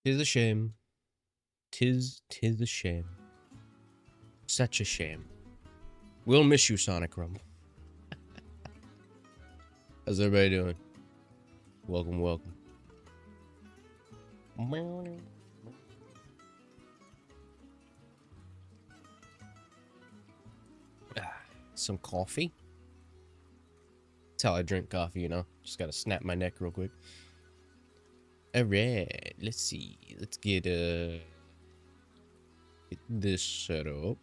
'Tis a shame. Tis a shame. Such a shame. We'll miss you, Sonic Rumble. How's everybody doing? Welcome, welcome. Some coffee. That's how I drink coffee, you know. Just gotta snap my neck real quick. Alright, let's see. Let's get this set up.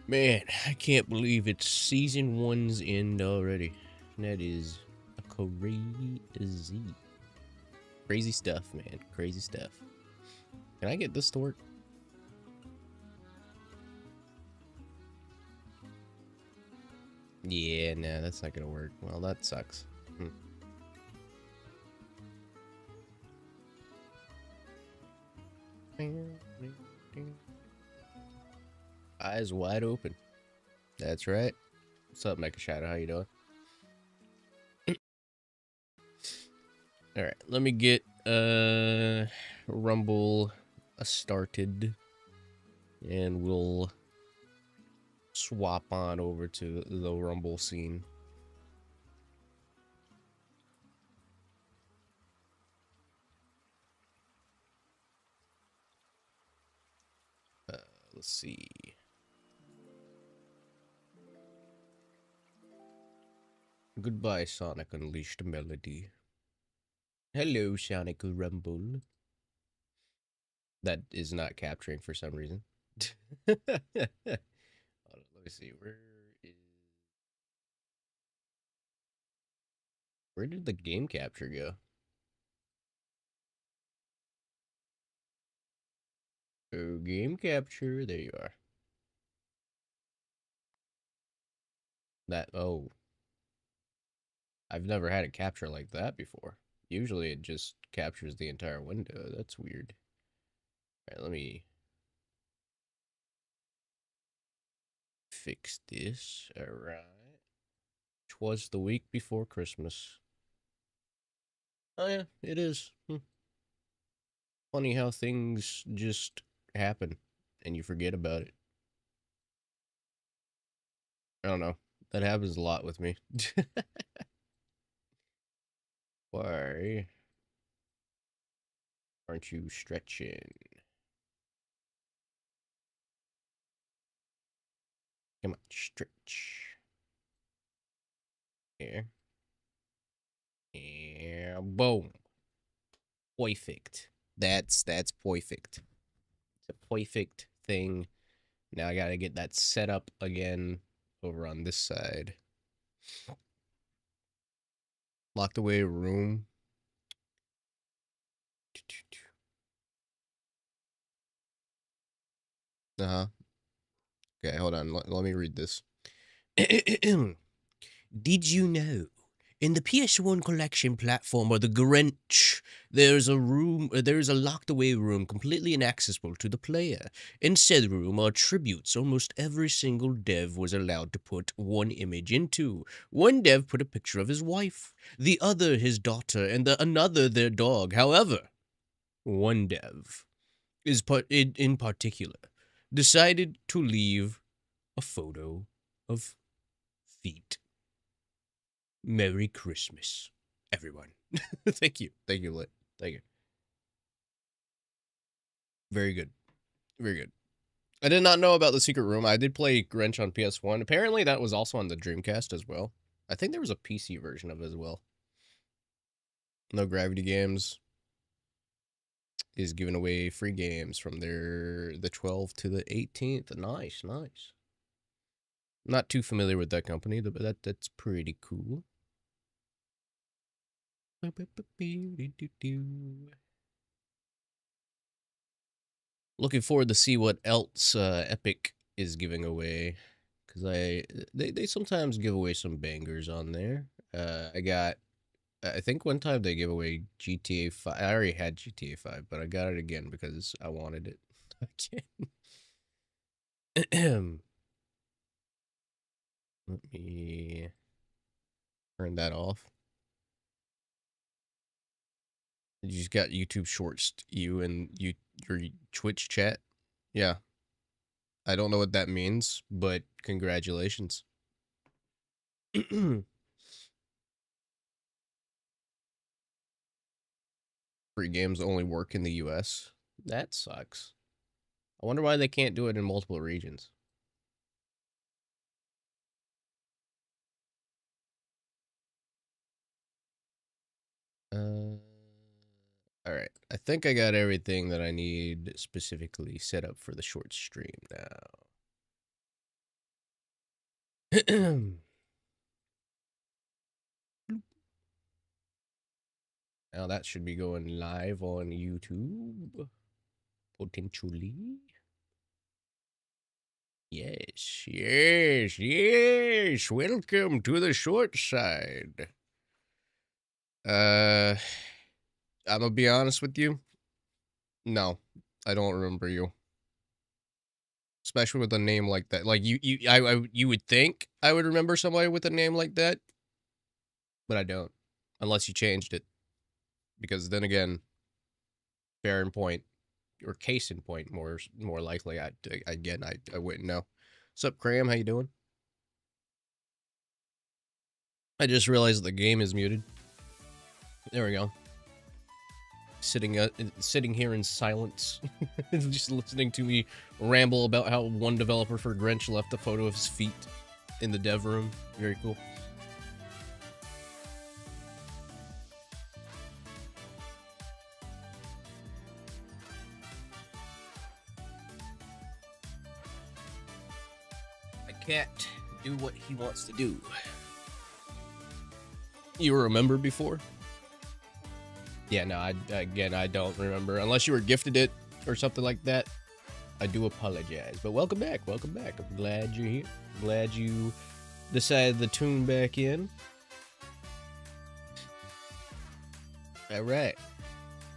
Man, I can't believe it's season 1's end already. That is a crazy stuff, man. Crazy stuff. Can I get this to work? Yeah, nah, that's not gonna work. Well, that sucks. Eyes wide open. That's right. What's up, Mecha Shadow? How you doing? Alright, let me get Rumble started. And we'll swap on over to the Rumble scene. Let's see. Goodbye, Sonic Unleashed Melody. Hello, Sonic Rumble. That is not capturing for some reason. Hold on, let me see. Where did the game capture go? Oh, game capture. There you are. Oh. I've never had it capture like that before. Usually it just captures the entire window. That's weird. Alright, let me fix this. Alright. 'Twas the week before Christmas. Oh yeah, it is. Funny how things just happen and you forget about it. I don't know. That happens a lot with me. Why aren't you stretching? Come on, stretch. Here. Yeah, boom. Perfect. That's perfect. It's a perfect thing. Now I gotta get that set up again over on this side. Locked away room. Uh-huh. Okay, hold on. Let me read this. Did you know? In the PS1 collection platform or the Grinch, there's a locked away room completely inaccessible to the player. In said room are tributes almost every single dev was allowed to put one image into. One dev put a picture of his wife, the other his daughter, and another their dog. However, one dev in particular decided to leave a photo of feet. Merry Christmas, everyone. Thank you. Thank you, Lit. Thank you. Very good. Very good. I did not know about the secret room. I did play Grinch on PS1. Apparently, that was also on the Dreamcast as well. I think there was a PC version of it as well. No Gravity Games is giving away free games from the 12th to the 18th. Nice, nice. Not too familiar with that company, but that's pretty cool. Looking forward to see what else Epic is giving away, because they sometimes give away some bangers on there. I think one time they gave away GTA 5. I already had GTA 5, but I got it again because I wanted it again. Let me turn that off. You just got YouTube Shorts, you and your Twitch chat. Yeah. I don't know what that means, but congratulations. Free games only work in the US. That sucks. I wonder why they can't do it in multiple regions. Alright. I think I got everything that I need specifically set up for the short stream now. Now that should be going live on YouTube. Potentially. Yes, yes, yes. Welcome to the short side. I'm gonna be honest with you. No, I don't remember you. Especially with a name like that. Like you would think I would remember somebody with a name like that, but I don't, unless you changed it. Because then again, fair in point, or case in point, more likely, I wouldn't know. What's up, Cram? How you doing? I just realized the game is muted. There we go. Sitting here in silence, just listening to me ramble about how one developer for Grinch left a photo of his feet in the dev room. Very cool. Cat do what he wants to do. You were a member before? Yeah, no, I don't remember. Unless you were gifted it or something like that. I do apologize. But welcome back. Welcome back. I'm glad you're here. Glad you decided to tune back in. Alright.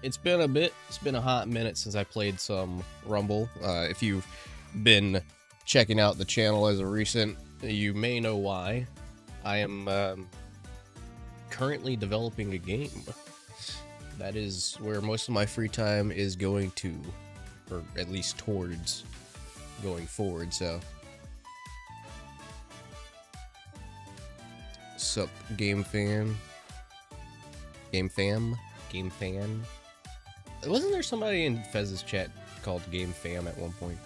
It's been a bit. It's been a hot minute since I played some Rumble. If you've been checking out the channel as a recent, you may know why. I am currently developing a game. That is where most of my free time is going to, or at least towards going forward, so. Sup, Game Fan? Game Fam? Game Fan? Wasn't there somebody in Fez's chat called Game Fam at one point?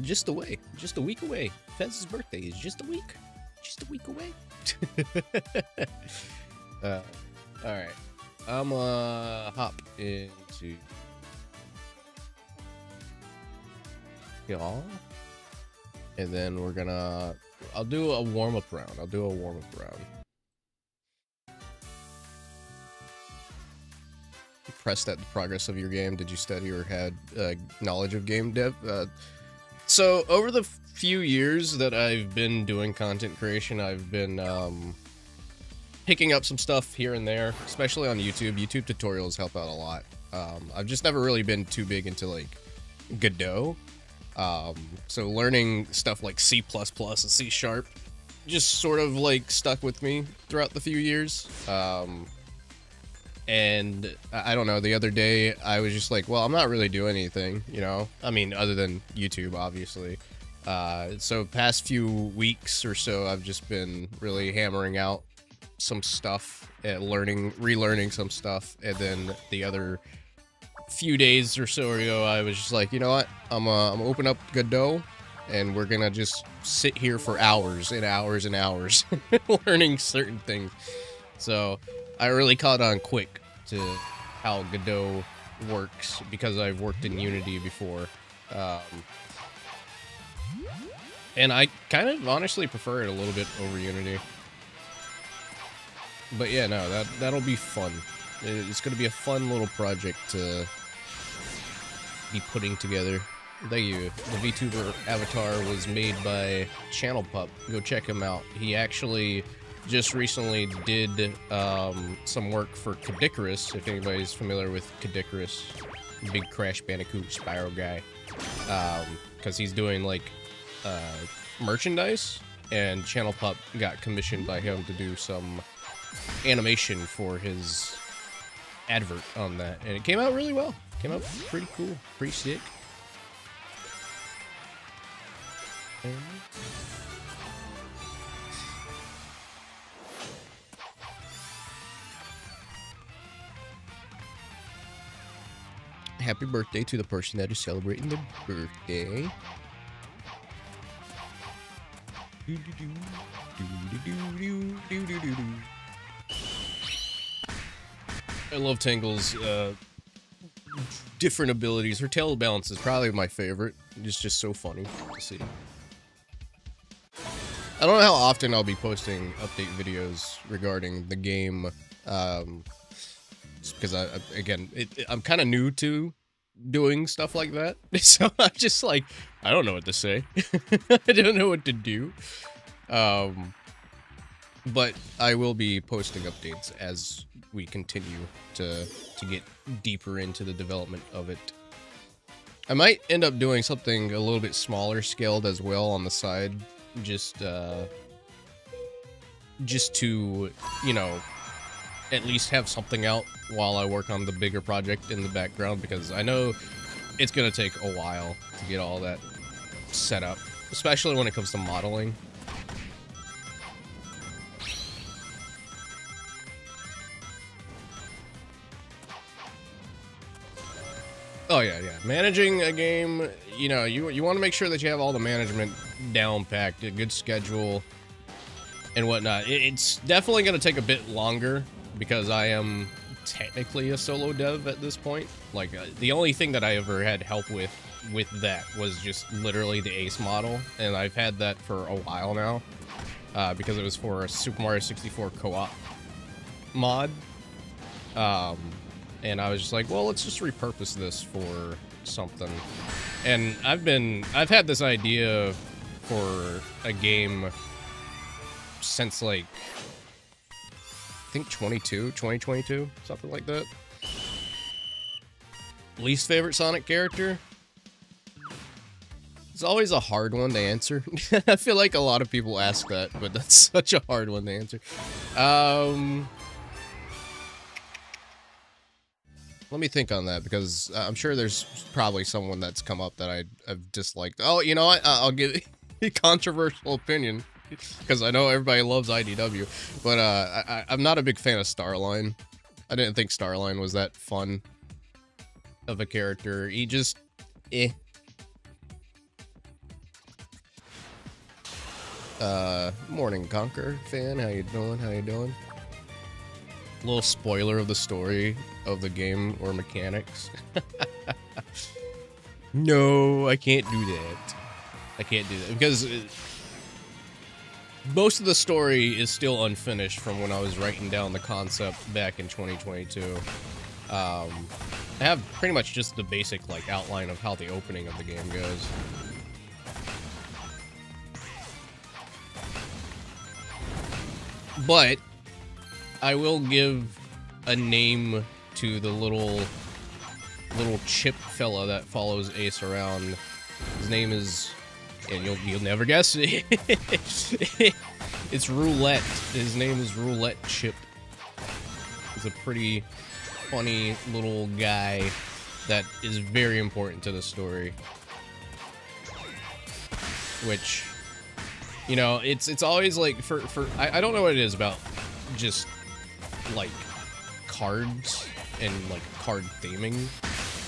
Just away. Just a week away. Fez's birthday is just a week. Just a week away. Alright. I'm hop into y'all. And then we're gonna... I'll do a warm-up round. Pressed at the progress of your game. Did you study or had knowledge of game dev? So, over the few years that I've been doing content creation, I've been picking up some stuff here and there, especially on YouTube. YouTube tutorials help out a lot. I've just never really been too big into, like, Godot. So learning stuff like C++ and C# just sort of, like, stuck with me throughout the few years. And I don't know, the other day I was just like, well, I'm not really doing anything, you know? I mean, other than YouTube, obviously. So past few weeks or so, I've just been really hammering out some stuff and relearning some stuff. And then the other few days or so ago, I was just like, you know what? I'm gonna open up Godot, and we're gonna just sit here for hours and hours and hours learning certain things. So I really caught on quick to how Godot works because I've worked in Unity before. And I kind of honestly prefer it a little bit over Unity. But yeah, no, that'll be fun. It's going to be a fun little project to be putting together. Thank you. The VTuber avatar was made by ChannelPup. Go check him out. He actually just recently did some work for Icarus, if anybody's familiar with Icarus, big Crash Bandicoot Spyro guy, because he's doing like merchandise, and ChannelPup got commissioned by him to do some animation for his advert on that, and it came out really well. Came out pretty cool, pretty sick. Happy birthday to the person that is celebrating their birthday. I love Tangle's different abilities. Her tail balance is probably my favorite. It's just so funny to see. I don't know how often I'll be posting update videos regarding the game, because I'm kind of new to doing stuff like that, so I'm just like, I don't know what to say. I don't know what to do. But I will be posting updates as we continue to get deeper into the development of it. I might end up doing something a little bit smaller scaled as well on the side, just to, you know, at least have something out while I work on the bigger project in the background, because I know it's gonna take a while to get all that set up, especially when it comes to modeling. Oh yeah, yeah. Managing a game, you know, you want to make sure that you have all the management down packed, a good schedule, and whatnot. It's definitely going to take a bit longer because I am technically a solo dev at this point. Like, the only thing that I ever had help with that was just literally the Ace model, and I've had that for a while now, because it was for a Super Mario 64 co-op mod. And I was just like, well, let's just repurpose this for something. And I've had this idea for a game since, like, I think 2022, something like that. Least favorite Sonic character? It's always a hard one to answer. I feel like a lot of people ask that, but that's such a hard one to answer. Let me think on that, because I'm sure there's probably someone that's come up that I've disliked. Oh, you know what? I'll give a controversial opinion, because I know everybody loves IDW, but I'm not a big fan of Starline. I didn't think Starline was that fun of a character. He just, Morning Conquer fan, how you doing? How you doing? Little spoiler of the story of the game or mechanics. No, I can't do that. I can't do that because most of the story is still unfinished from when I was writing down the concept back in 2022. I have pretty much just the basic like outline of how the opening of the game goes. But I will give a name to the little chip fella that follows Ace around. His name is, and you'll never guess it. It's Roulette. His name is Roulette Chip. He's a pretty funny little guy that is very important to the story. Which, you know, it's always like I don't know what it is about just like cards and like card theming,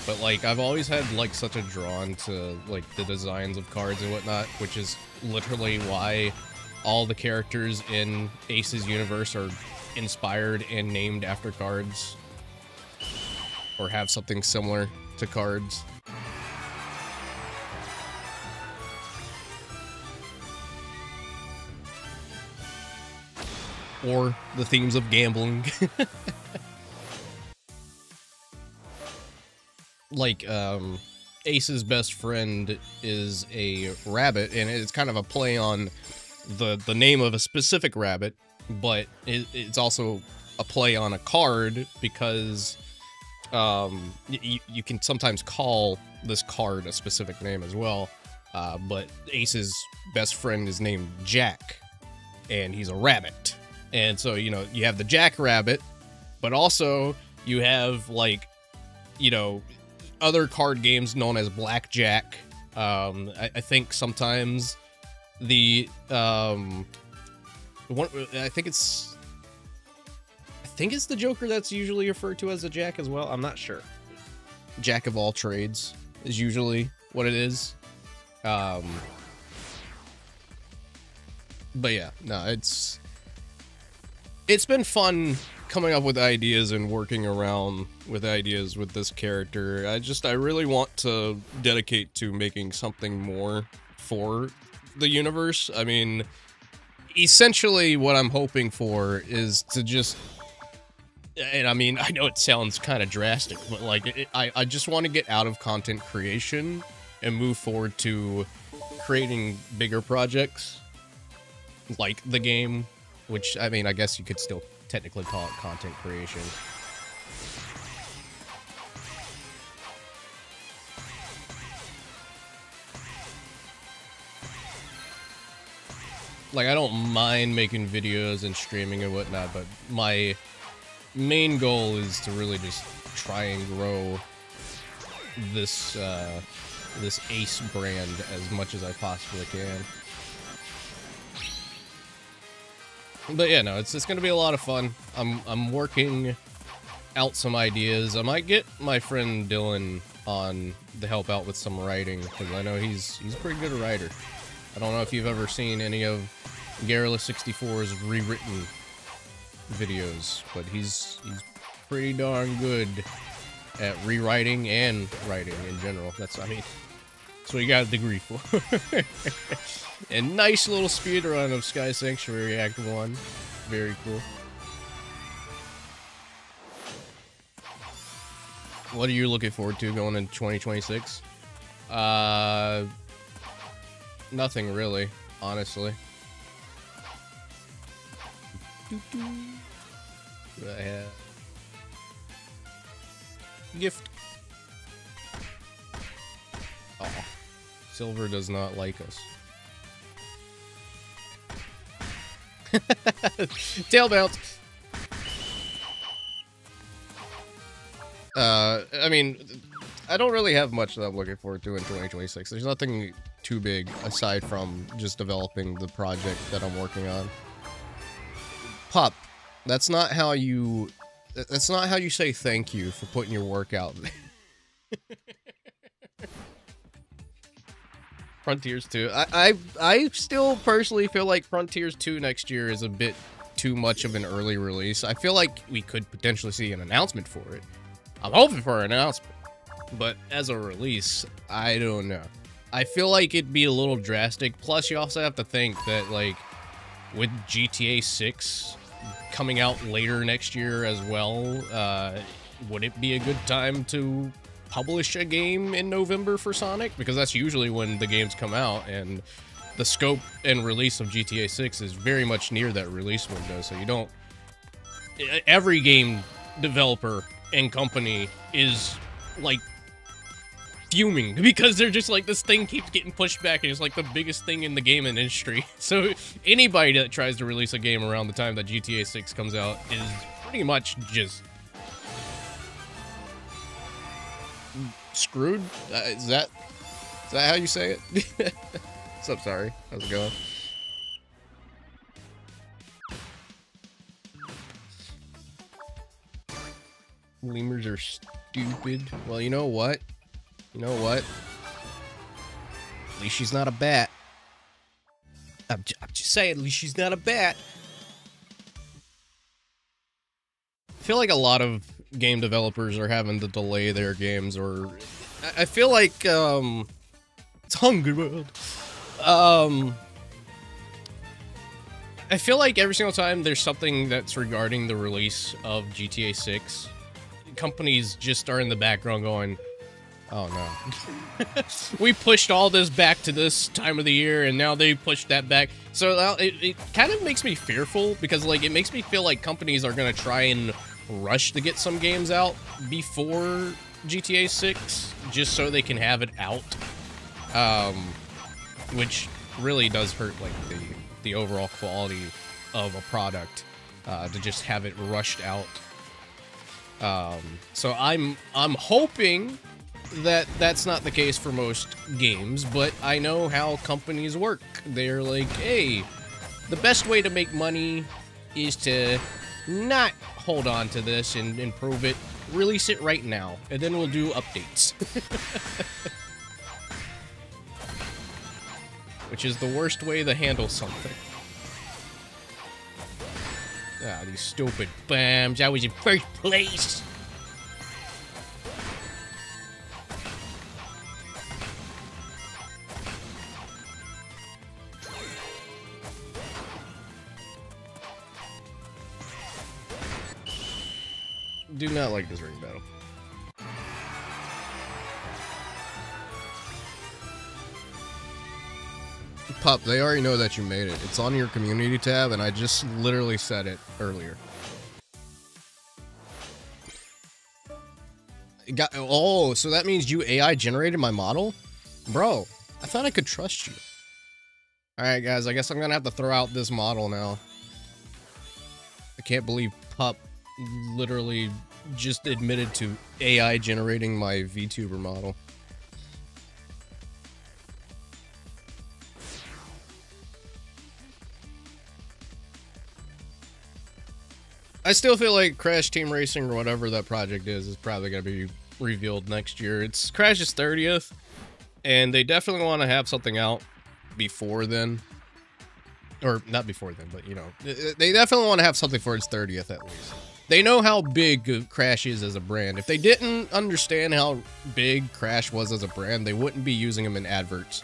but like I've always had like such a drawn to like the designs of cards and whatnot, which is literally why all the characters in Ace's universe are inspired and named after cards or have something similar to cards. Or the themes of gambling. Like, Ace's best friend is a rabbit, and it's kind of a play on the name of a specific rabbit, but it's also a play on a card, because you can sometimes call this card a specific name as well. but Ace's best friend is named Jack, and he's a rabbit. And so, you know, you have the Jack Rabbit, but also you have, like, you know, other card games known as Blackjack. I think sometimes the, one, I think it's the Joker that's usually referred to as a Jack as well. I'm not sure. Jack of all trades is usually what it is. But yeah, no, it's been fun coming up with ideas and working around with ideas with this character. I really want to dedicate to making something more for the universe. I mean, essentially what I'm hoping for is to just, and I mean, I know it sounds kind of drastic, but like, I just want to get out of content creation and move forward to creating bigger projects like the game, which, I mean, I guess you could still technically call it content creation. Like, I don't mind making videos and streaming and whatnot, but my main goal is to really just try and grow this, this Ace brand as much as I possibly can. But yeah, no, it's gonna be a lot of fun. I'm working out some ideas. I might get my friend Dylan on to help out with some writing, because I know he's a pretty good writer. I don't know if you've ever seen any of Guerrilla64's rewritten videos, but he's pretty darn good at rewriting and writing in general. That's, I mean, that's what you got a degree for. And nice little speedrun of Sky Sanctuary Act 1. Very cool. What are you looking forward to going in 2026? Nothing really, honestly. What I have? Gift. Oh, Silver does not like us. Tail bounce. I mean, I don't really have much that I'm looking forward to in 2026. There's nothing too big aside from just developing the project that I'm working on. Pup, that's not how you say thank you for putting your work out. Frontiers 2. I still personally feel like Frontiers 2 next year is a bit too much of an early release. I feel like we could potentially see an announcement for it. I'm hoping for an announcement. But as a release, I don't know. I feel like it'd be a little drastic. Plus, you also have to think that, like, with GTA 6 coming out later next year as well, would it be a good time to publish a game in November for Sonic? Because that's usually when the games come out, and the scope and release of GTA 6 is very much near that release window, so you don't... Every game developer and company is, like, fuming, because they're just like, this thing keeps getting pushed back, and it's like the biggest thing in the gaming industry. So anybody that tries to release a game around the time that GTA 6 comes out is pretty much just screwed. Is that how you say it? What's up, sorry? How's it going? Lemurs are stupid. Well, you know what? You know what? At least she's not a bat. I'm just saying, at least she's not a bat. I feel like a lot of game developers are having to delay their games, or... I feel like, it's Hungry World. I feel like every single time there's something that's regarding the release of GTA 6, companies just are in the background going, oh no. We pushed all this back to this time of the year, and now they pushed that back. So it kind of makes me fearful, because, like, it makes me feel like companies are going to try and rush to get some games out before GTA 6, just so they can have it out. which really does hurt like the overall quality of a product to just have it rushed out. So I'm hoping that that's not the case for most games, but I know how companies work. They're like, hey, the best way to make money is to not hold on to this and improve it. Release it right now, and then we'll do updates. Which is the worst way to handle something. Ah, these stupid BAMs. I was in first place. Do not like this ring battle. Pup, they already know that you made it. It's on your community tab, and I just literally said it earlier. Oh, so that means you AI generated my model? Bro, I thought I could trust you. Alright, guys, I guess I'm gonna have to throw out this model now. I can't believe Pup literally just admitted to AI generating my VTuber model. I still feel like Crash Team Racing or whatever that project is probably going to be revealed next year. It's Crash's 30th, and they definitely want to have something out before then. Or, not before then, but, you know, they definitely want to have something for its 30th at least. They know how big Crash is as a brand. If they didn't understand how big Crash was as a brand, they wouldn't be using him in adverts.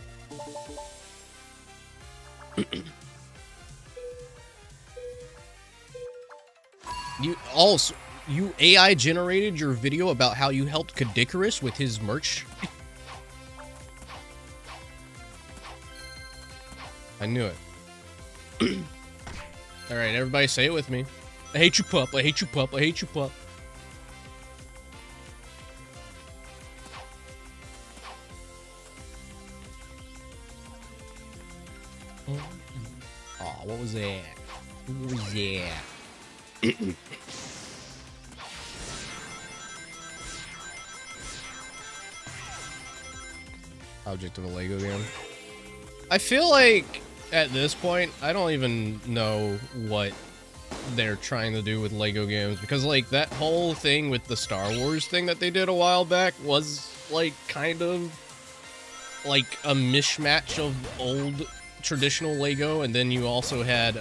You AI generated your video about how you helped Kadikarus with his merch? I knew it. Alright, everybody say it with me. I hate you, Pup. I hate you, Pup. I hate you, Pup. Oh, what was that? What was that? Object of a Lego game. I feel like at this point, I don't even know what they're trying to do with Lego games, because like that whole thing with the Star Wars thing that they did a while back was like kind of like a mishmash of old traditional Lego, and then you also had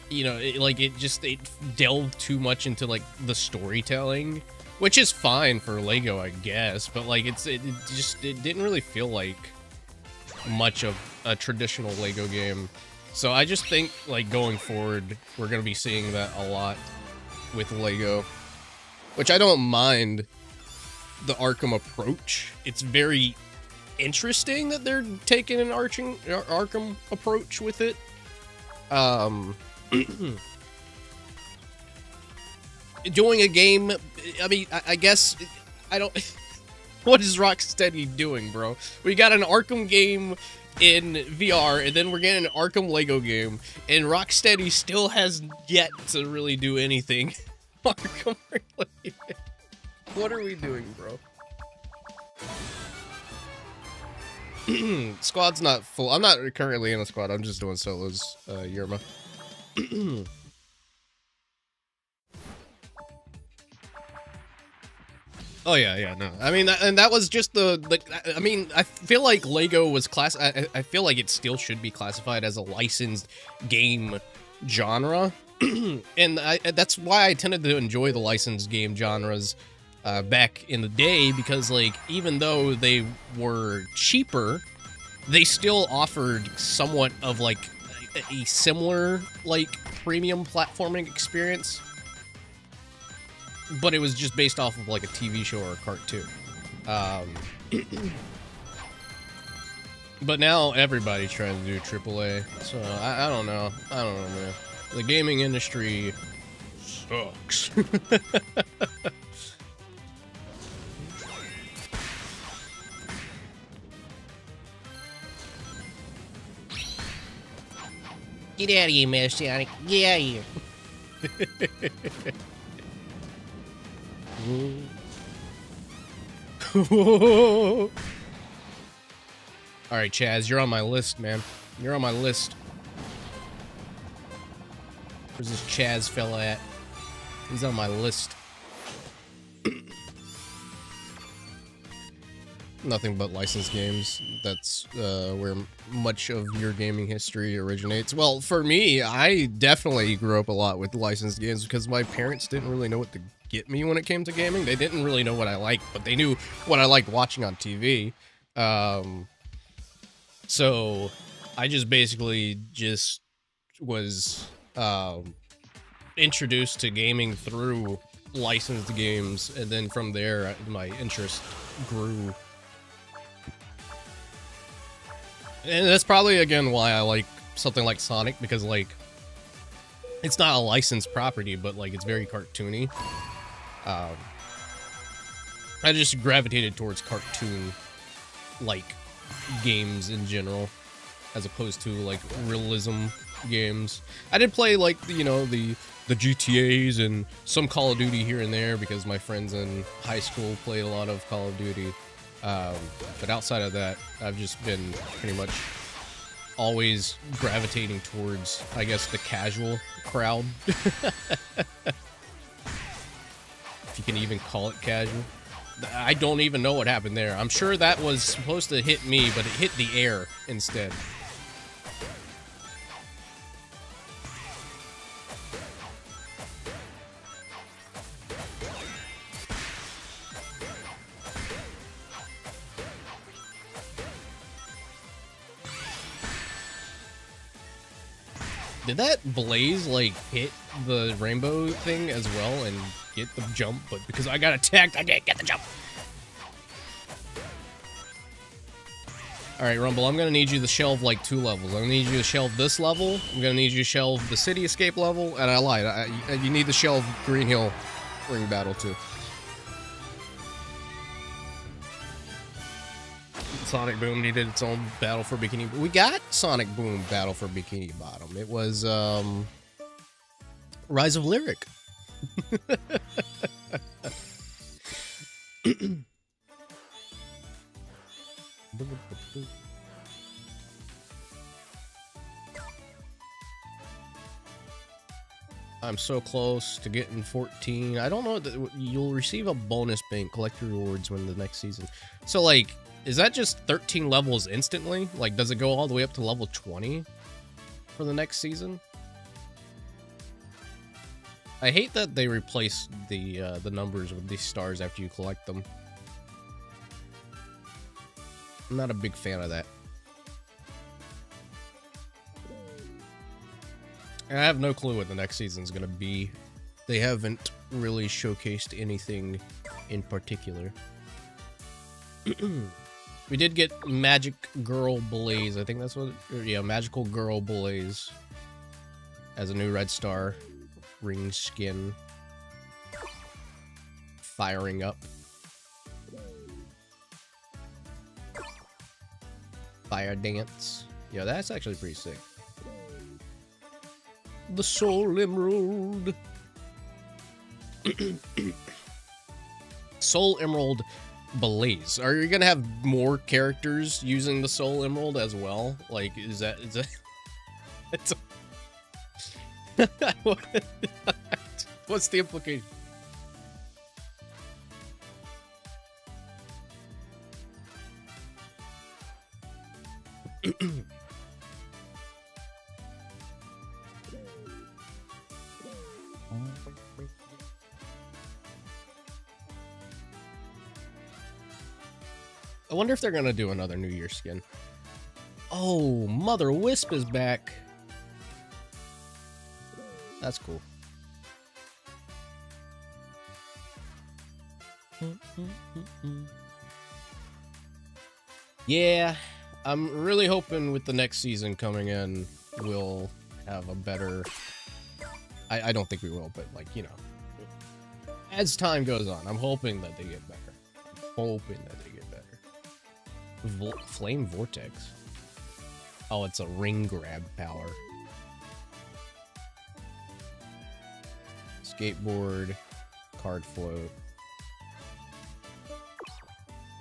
you know, it delved too much into like the storytelling, which is fine for Lego, I guess, but like it didn't really feel like much of a traditional Lego game. So I just think like going forward, we're gonna be seeing that a lot with Lego, which I don't mind the Arkham approach. It's very interesting that they're taking an Arkham approach with it. Doing a game, I mean, I guess, I don't, what is Rocksteady doing, bro? We got an Arkham game in VR, and then we're getting an Arkham Lego game, and Rocksteady still has yet to really do anything Arkham related. What are we doing, bro? Squad's not full. I'm not currently in a squad. I'm just doing solos, Yerma. Oh yeah, no. I mean, and that was just I mean, I feel like Lego was I feel like it still should be classified as a licensed game genre, and that's why I tended to enjoy the licensed game genres back in the day, because like even though they were cheaper, they still offered somewhat of like a similar like premium platforming experience, but it was just based off of like a TV show or a cartoon. But now everybody's trying to do AAA, so I don't know. I don't know, man. The gaming industry sucks. Get out of here, Master Sonic. Get out of here. Alright, Chaz, you're on my list, man. You're on my list. Where's this Chaz fella at? He's on my list. Nothing but licensed games. That's where much of your gaming history originates. Well, for me, I definitely grew up a lot with licensed games because my parents didn't really know what to get me when it came to gaming. They didn't really know what I liked, but they knew what I liked watching on TV. So I just basically just was introduced to gaming through licensed games, and then from there, my interest grew. And that's probably, again, why I like something like Sonic, because, like, it's not a licensed property, but, like, it's very cartoony. I just gravitated towards cartoon-like games in general, as opposed to, like, realism games. I did play, like, you know, the GTAs and some Call of Duty here and there, because my friends in high school played a lot of Call of Duty. But outside of that, I've just been pretty much always gravitating towards, I guess, the casual crowd. If you can even call it casual. I don't even know what happened there. I'm sure that was supposed to hit me, but it hit the air instead. Did that blaze, like, hit the rainbow thing as well and get the jump? But because I got attacked, I didn't get the jump. Alright, Rumble, I'm gonna need you to shelve, like, 2 levels. I'm gonna need you to shelve this level. I'm gonna need you to shelve the City Escape level. And I lied. You need to shelve Green Hill Ring Battle, too. Sonic Boom needed its own battle for Bikini. We got Sonic Boom Battle for Bikini Bottom. It was Rise of Lyric. I'm so close to getting 14. I don't know. You'll receive a bonus bank. Collect your rewards when the next season. So, like, is that just 13 levels instantly? Like, does it go all the way up to level 20 for the next season? I hate that they replace the numbers with these stars after you collect them. I'm not a big fan of that. And I have no clue what the next season's gonna be. They haven't really showcased anything in particular. We did get Magic Girl Blaze. I think that's what... Yeah, Magical Girl Blaze. As a new red star. Ring skin. Firing up. Fire dance. Yeah, that's actually pretty sick. The Soul Emerald. Soul Emerald Blaze. Are you gonna have more characters using the Soul Emerald as well? Like, is that it's what's the implication? I wonder if they're gonna do another New Year skin. Oh, Mother Wisp is back. That's cool. Yeah, I'm really hoping with the next season coming in, we'll have a better... I don't think we will, but, like, you know. As time goes on, I'm hoping that they get better. I'm hoping that they get better. Flame Vortex. Oh, it's a ring grab power. skateboard, card float.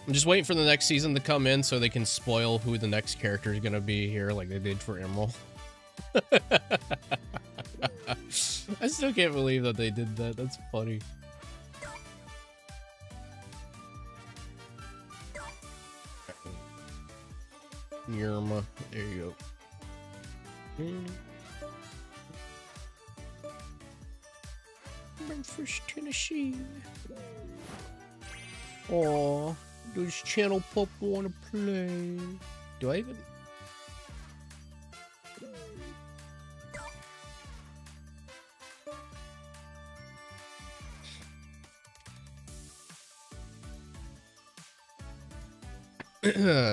I'm just waiting for the next season to come in so they can spoil who the next character is gonna be here, like they did for Emerald. I still can't believe that they did that. That's funny. Yerma. There you go. Memphis, Tennessee. Aw, does ChannelPup want to play? Do I even?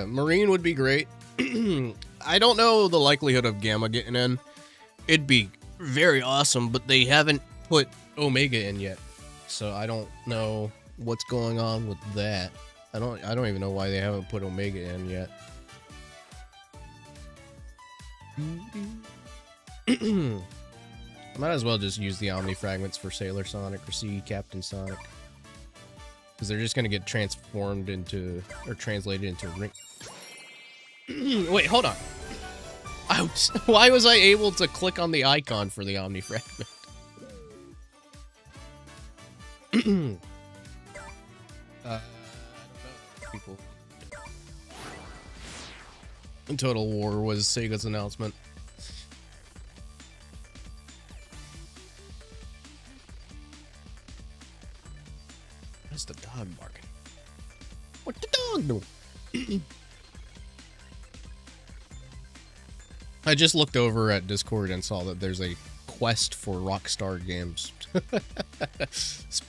Marine would be great. I don't know the likelihood of Gamma getting in. It'd be very awesome, but they haven't put Omega in yet, so I don't know what's going on with that. I don't even know why they haven't put Omega in yet. Might as well just use the Omni Fragments for Sailor Sonic or Sea Captain Sonic, because they're just gonna get transformed into, or translated into ring. Wait, hold on. Why was I able to click on the icon for the Omni Fragment? I don't know. People. Total War was Sega's announcement. What's the dog barking? What the dog do? I just looked over at Discord and saw that there's a quest for Rockstar Games.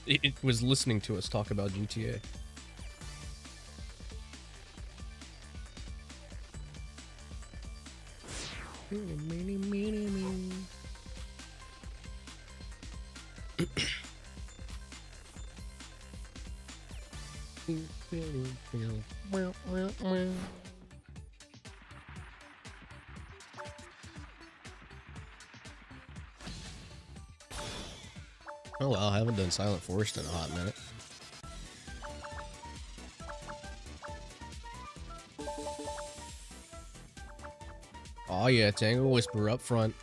It was listening to us talk about GTA. Oh well, I haven't done Silent Forest in a hot minute. Oh yeah, Tango Whisper up front.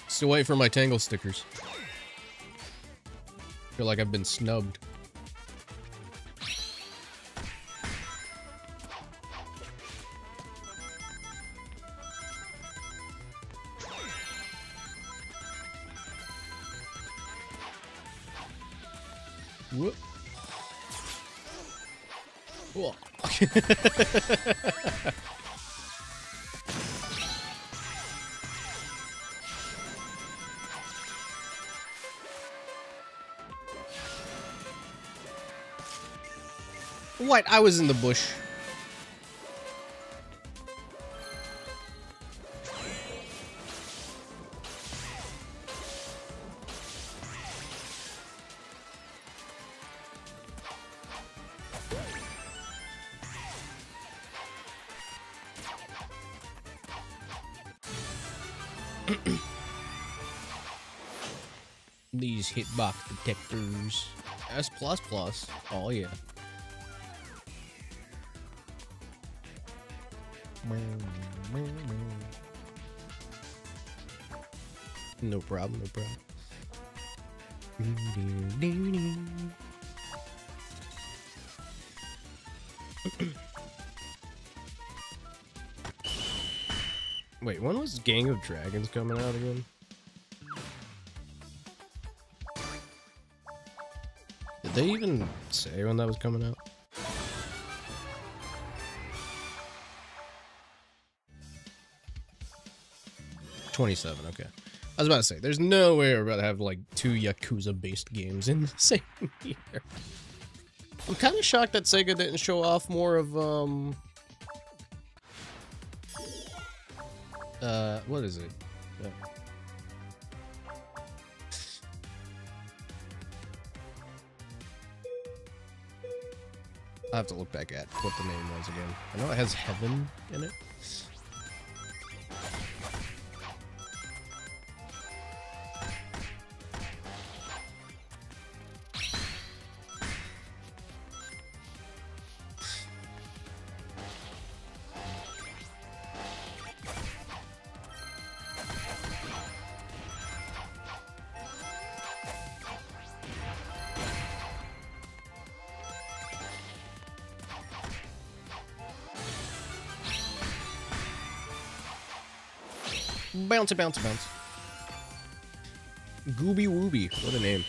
Still waiting for my Tangle stickers. Feel like I've been snubbed. Whoop. Whoa. What? I was in the bush. These hitbox detectors. S++. Oh yeah. No problem, no problem. Wait, when was Gang of Dragons coming out again? Did they even say when that was coming out? '27, okay. I was about to say, there's no way we're about to have like 2 Yakuza-based games in the same year. I'm kind of shocked that Sega didn't show off more of, what is it? I have to look back at what the name was again. I know it has heaven in it. Bounce, bounce, bounce. Gooby Wooby. What a name.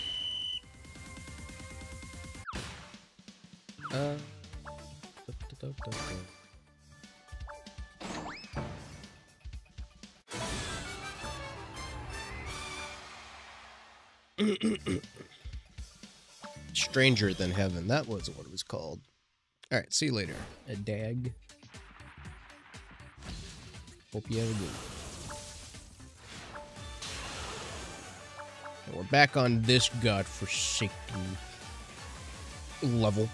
Stranger Than Heaven. That was what it was called. Alright, see you later. A dag. Hope you have a good one. And we're back on this godforsaken level.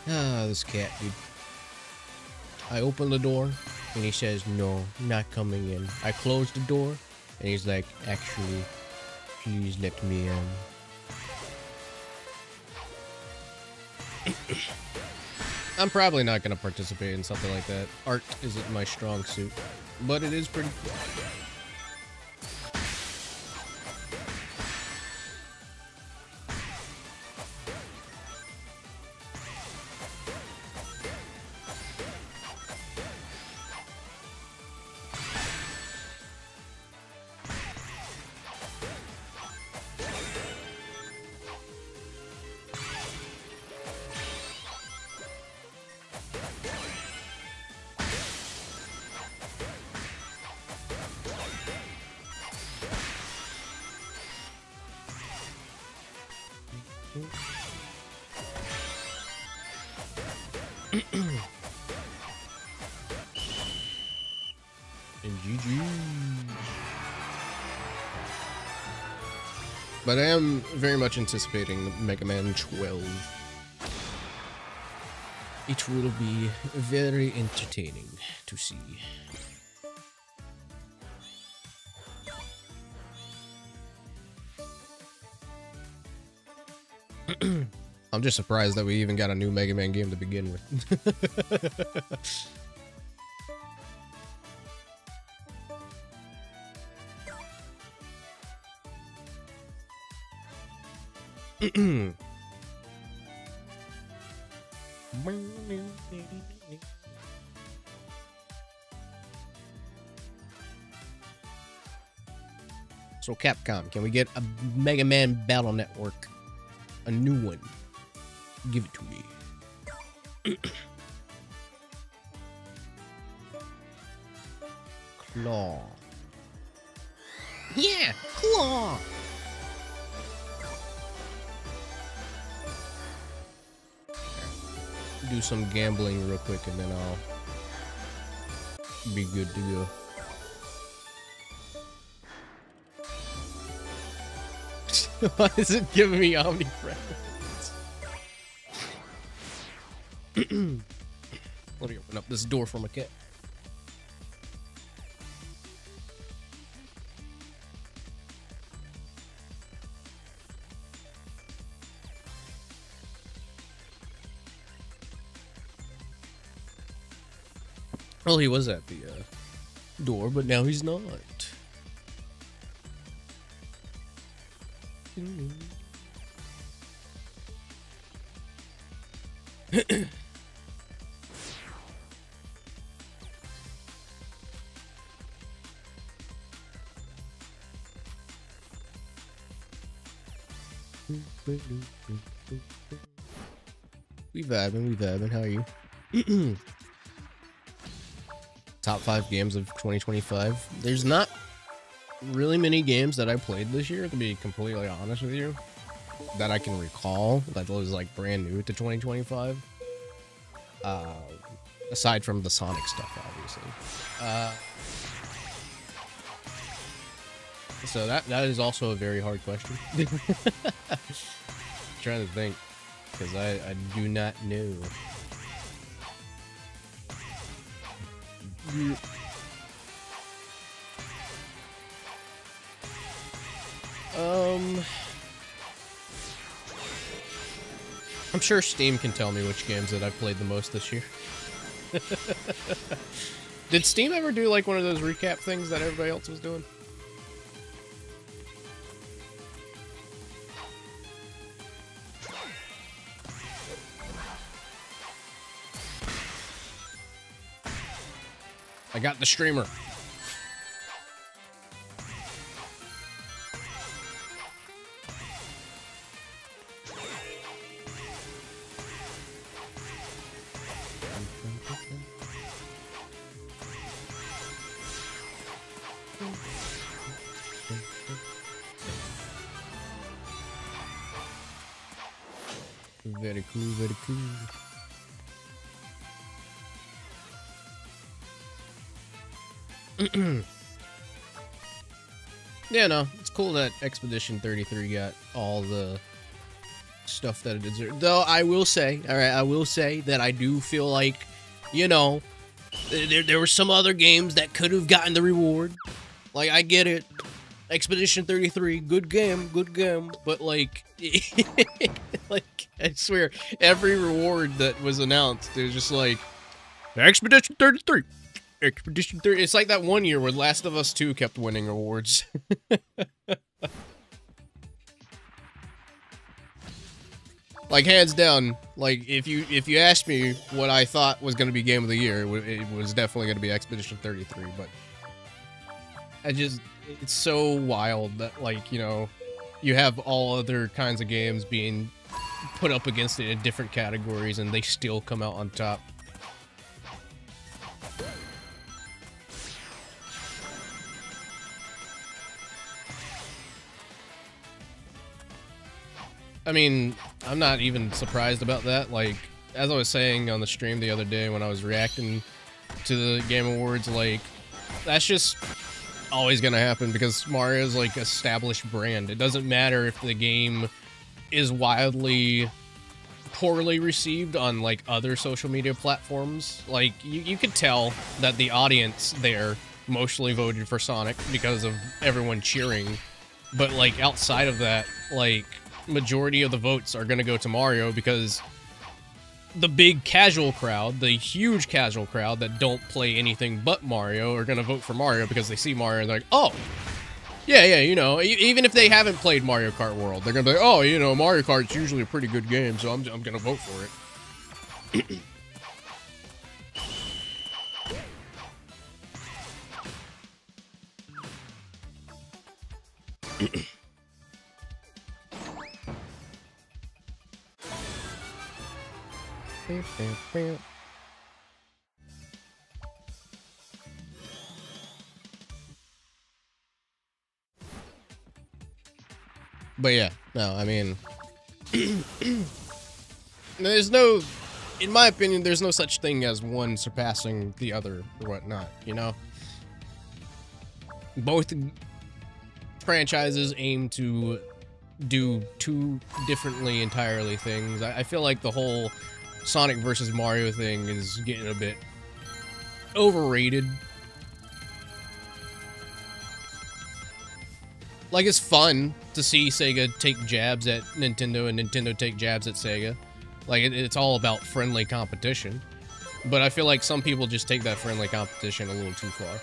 Ah, this cat, dude. I open the door, and he says, no, not coming in. I close the door, and he's like, actually, please let me in. I'm probably not going to participate in something like that. Art isn't my strong suit, but it is pretty cool. And GG. But I am very much anticipating Mega Man 12. It will be very entertaining to see. I'm just surprised that we even got a new Mega Man game to begin with. So Capcom, can we get a Mega Man Battle Network? A new one. Give it to me. Claw. Yeah, claw. Do some gambling real quick and then I'll be good to go. Why is it giving me omnipresence? Let me open up this door for my cat. Well, he was at the door, but now he's not. We vibing, how are you? Top 5 games of 2025. There's not really many games that I played this year, to be completely honest with you, that I can recall that was like brand new to 2025. Aside from the Sonic stuff, obviously. So that is also a very hard question. Trying to think, because I do not know. I'm sure Steam can tell me which games that I've played the most this year. Did Steam ever do like one of those recap things that everybody else was doing? I got the streamer. Very cool, very cool. Yeah, no, it's cool that Expedition 33 got all the stuff that it deserved. Though I will say, alright, I will say that I do feel like, you know, there were some other games that could have gotten the reward. Like, I get it. Expedition 33, good game, but like, like, I swear, every reward that was announced, it was just like, Expedition 33. Expedition 30. It's like that one year where Last of Us 2 kept winning awards. Like, hands down, like, if you asked me what I thought was going to be game of the year, it was definitely going to be Expedition 33, but it's so wild that, like, you know, you have all other kinds of games being put up against it in different categories and they still come out on top. I mean, I'm not even surprised about that. Like, as I was saying on the stream the other day when I was reacting to the Game Awards, like, that's just always gonna happen because Mario's, like, established brand. It doesn't matter if the game is wildly poorly received on, like, other social media platforms. Like, you could tell that the audience there mostly voted for Sonic because of everyone cheering. But, like, outside of that, like, majority of the votes are gonna go to Mario because the big casual crowd, the huge casual crowd that don't play anything but Mario are gonna vote for Mario because they see Mario and they're like, oh, yeah, you know, even if they haven't played Mario Kart World, they're gonna be like, oh, you know, Mario Kart's usually a pretty good game, so I'm gonna vote for it. But yeah, no, I mean, there's no, in my opinion, there's no such thing as one surpassing the other or whatnot, you know? Both franchises aim to do two differently entirely things. I feel like the whole Sonic versus Mario thing is getting a bit overrated. Like, it's fun to see Sega take jabs at Nintendo and Nintendo take jabs at Sega. Like, it's all about friendly competition. But I feel like some people just take that friendly competition a little too far.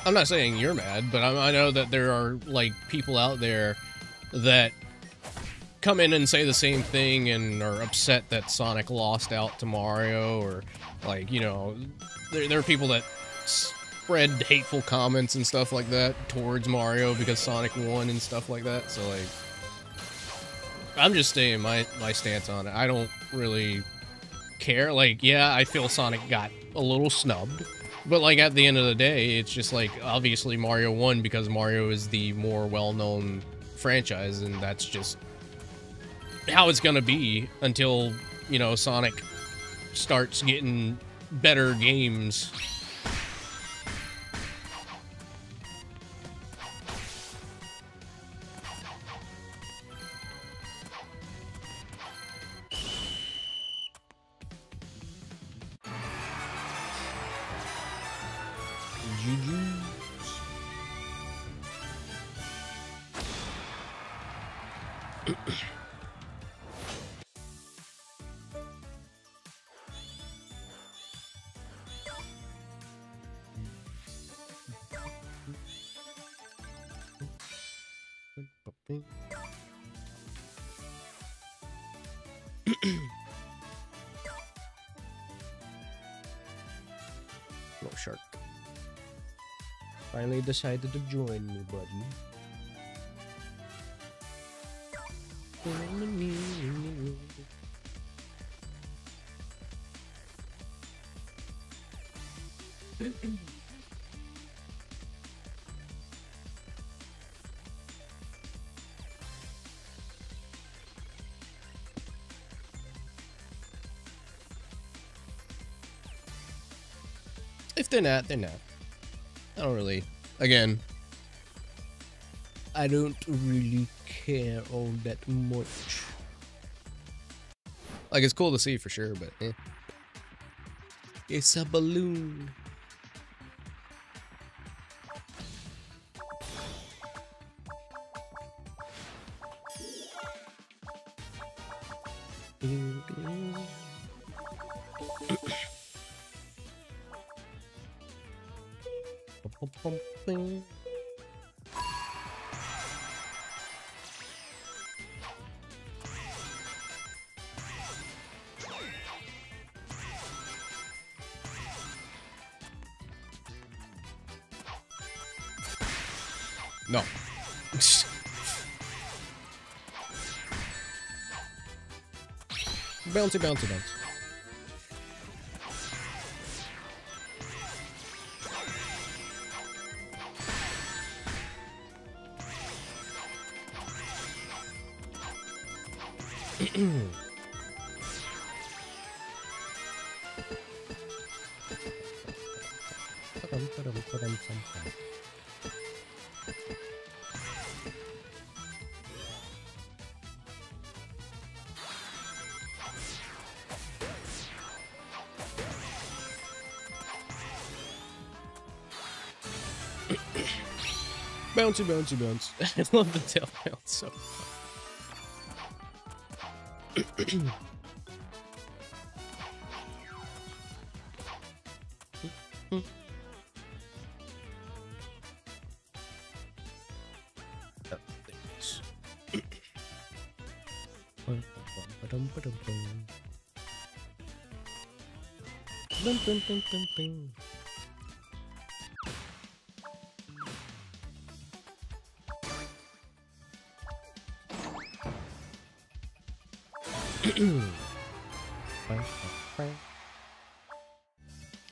I'm not saying you're mad, but I know that there are, like, people out there that come in and say the same thing and are upset that Sonic lost out to Mario, or, like, you know, there are people that spread hateful comments and stuff like that towards Mario because Sonic won and stuff like that, so, like, I'm just saying my stance on it. I don't really care. Like, yeah, I feel Sonic got a little snubbed, But like at the end of the day, it's just like obviously Mario won because Mario is the more well-known franchise, and that's just how it's gonna be until, you know, Sonic starts getting better games. No shark. Finally decided to join me, buddy. If they're not, they're not. I don't really, again, I don't really care all that much. Like, it's cool to see for sure, but eh. It's a balloon. No. Bouncy, bouncy, bounce. Bouncy, bouncy, bounce. I love the tail bounce so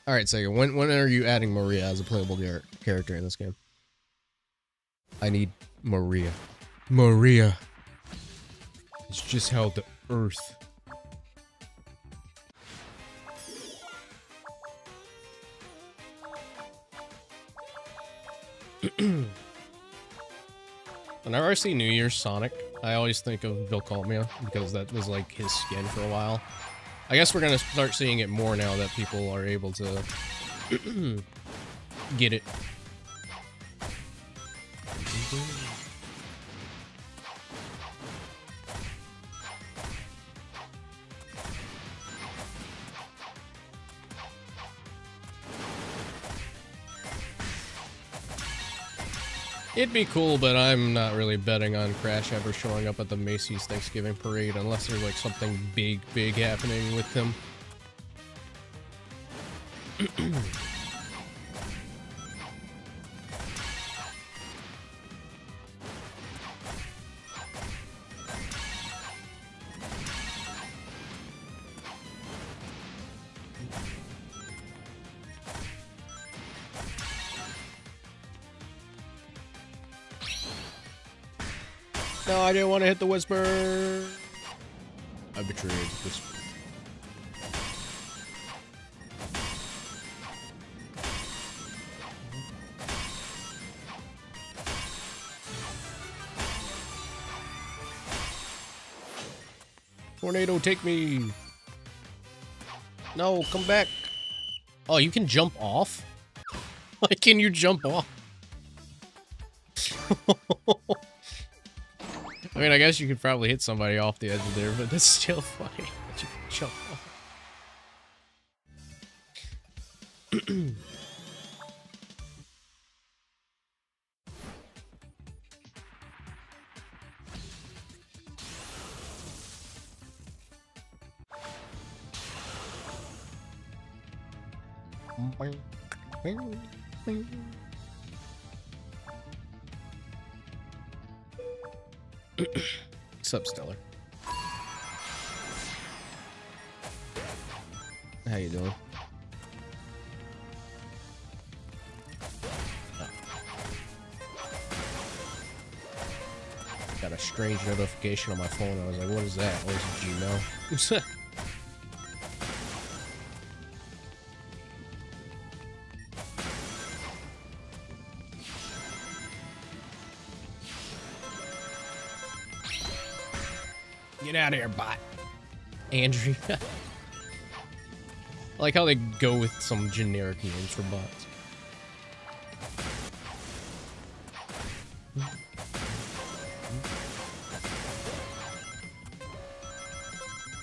Alright, Sega, when are you adding Maria as a playable character in this game? I need Maria. Maria. It's just held to Earth. Whenever I see New Year's Sonic, I always think of Bill Calmia, because that was like his skin for a while. I guess we're gonna start seeing it more now that people are able to get it. It'd be cool, but I'm not really betting on Crash ever showing up at the Macy's Thanksgiving Parade unless there's like something big happening with him. No, I didn't want to hit the whisper. I betrayed the whisper. Tornado, take me. No, come back. Oh, you can jump off? Why can you jump off? I mean, I guess you could probably hit somebody off the edge of there, but that's still funny that you can jump off. What's up, Stellar? How you doing? Oh. Got a strange notification on my phone. I was like, what is that? What is it, Gmail? Get out of here, bot. Andrew. I like how they go with some generic names for bots.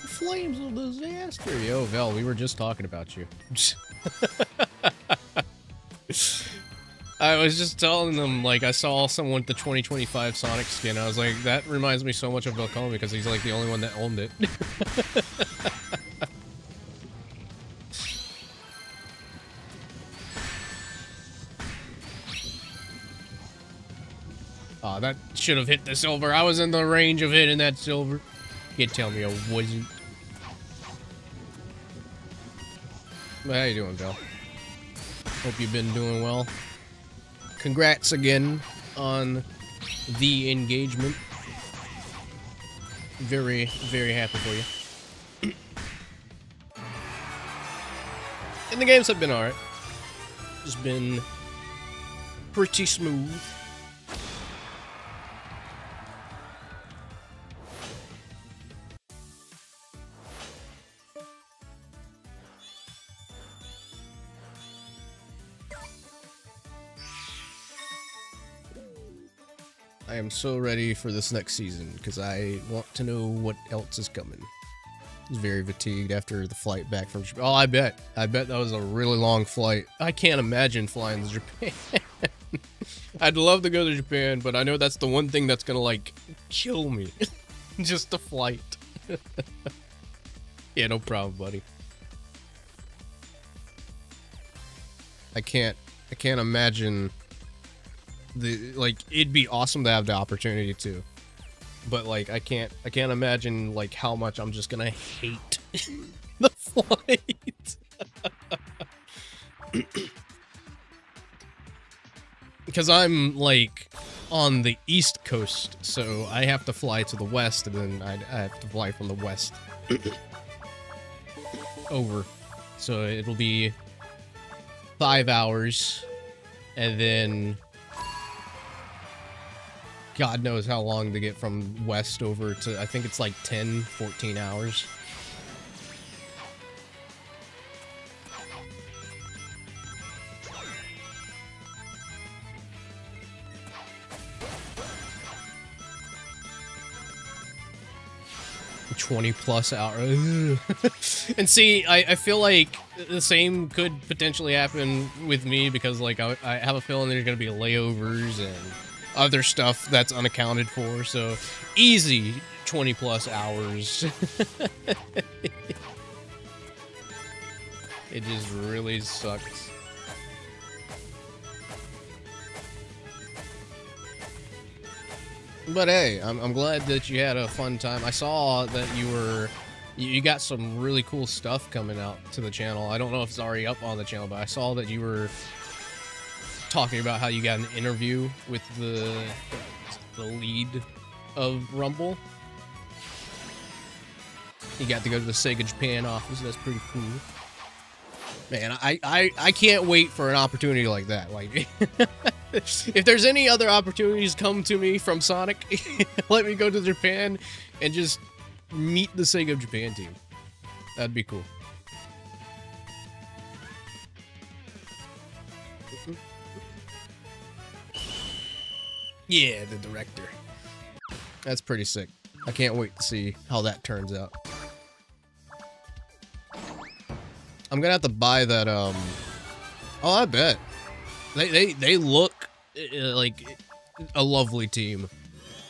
Flames of disaster. Yo, Vel, we were just talking about you. I was just telling them, like, I saw someone with the 2025 Sonic skin. I was like, that reminds me so much of Velcome because he's, like, the only one that owned it. Aw, that should have hit the silver. I was in the range of hitting that silver. You can't tell me I wasn't. But how you doing, Vel? Hope you've been doing well. Congrats again on the engagement. Very, very happy for you. And the games have been alright. It's been pretty smooth. I am so ready for this next season because I want to know what else is coming. I was very fatigued after the flight back from Japan. Oh, I bet that was a really long flight. I can't imagine flying to Japan. I'd love to go to Japan, but I know that's the one thing that's gonna, like, kill me. Just the flight. Yeah, no problem, buddy. I can't imagine like, it'd be awesome to have the opportunity to, but, like, I can't imagine, like, how much I'm just gonna hate the flight. Because I'm, like, on the East Coast, so I have to fly to the west, and then I have to fly from the west over. So it'll be 5 hours, and then God knows how long to get from west over to, I think it's like 10, 14 hours. +20 hours. And see, I feel like the same could potentially happen with me because, like, I have a feeling there's going to be layovers and other stuff that's unaccounted for, so easy 20+ hours. It just really sucks. But hey, I'm glad that you had a fun time. I saw that you got some really cool stuff coming out to the channel. I don't know if it's already up on the channel, but I saw that you were talking about how you got an interview with the lead of Rumble. You got to go to the Sega Japan office. That's pretty cool. Man, I can't wait for an opportunity like that. Like, if there's any other opportunities come to me from Sonic, let me go to Japan and just meet the Sega Japan team. That'd be cool. Yeah, the director. That's pretty sick. I can't wait to see how that turns out. I'm gonna have to buy that, oh, I bet. They look like a lovely team.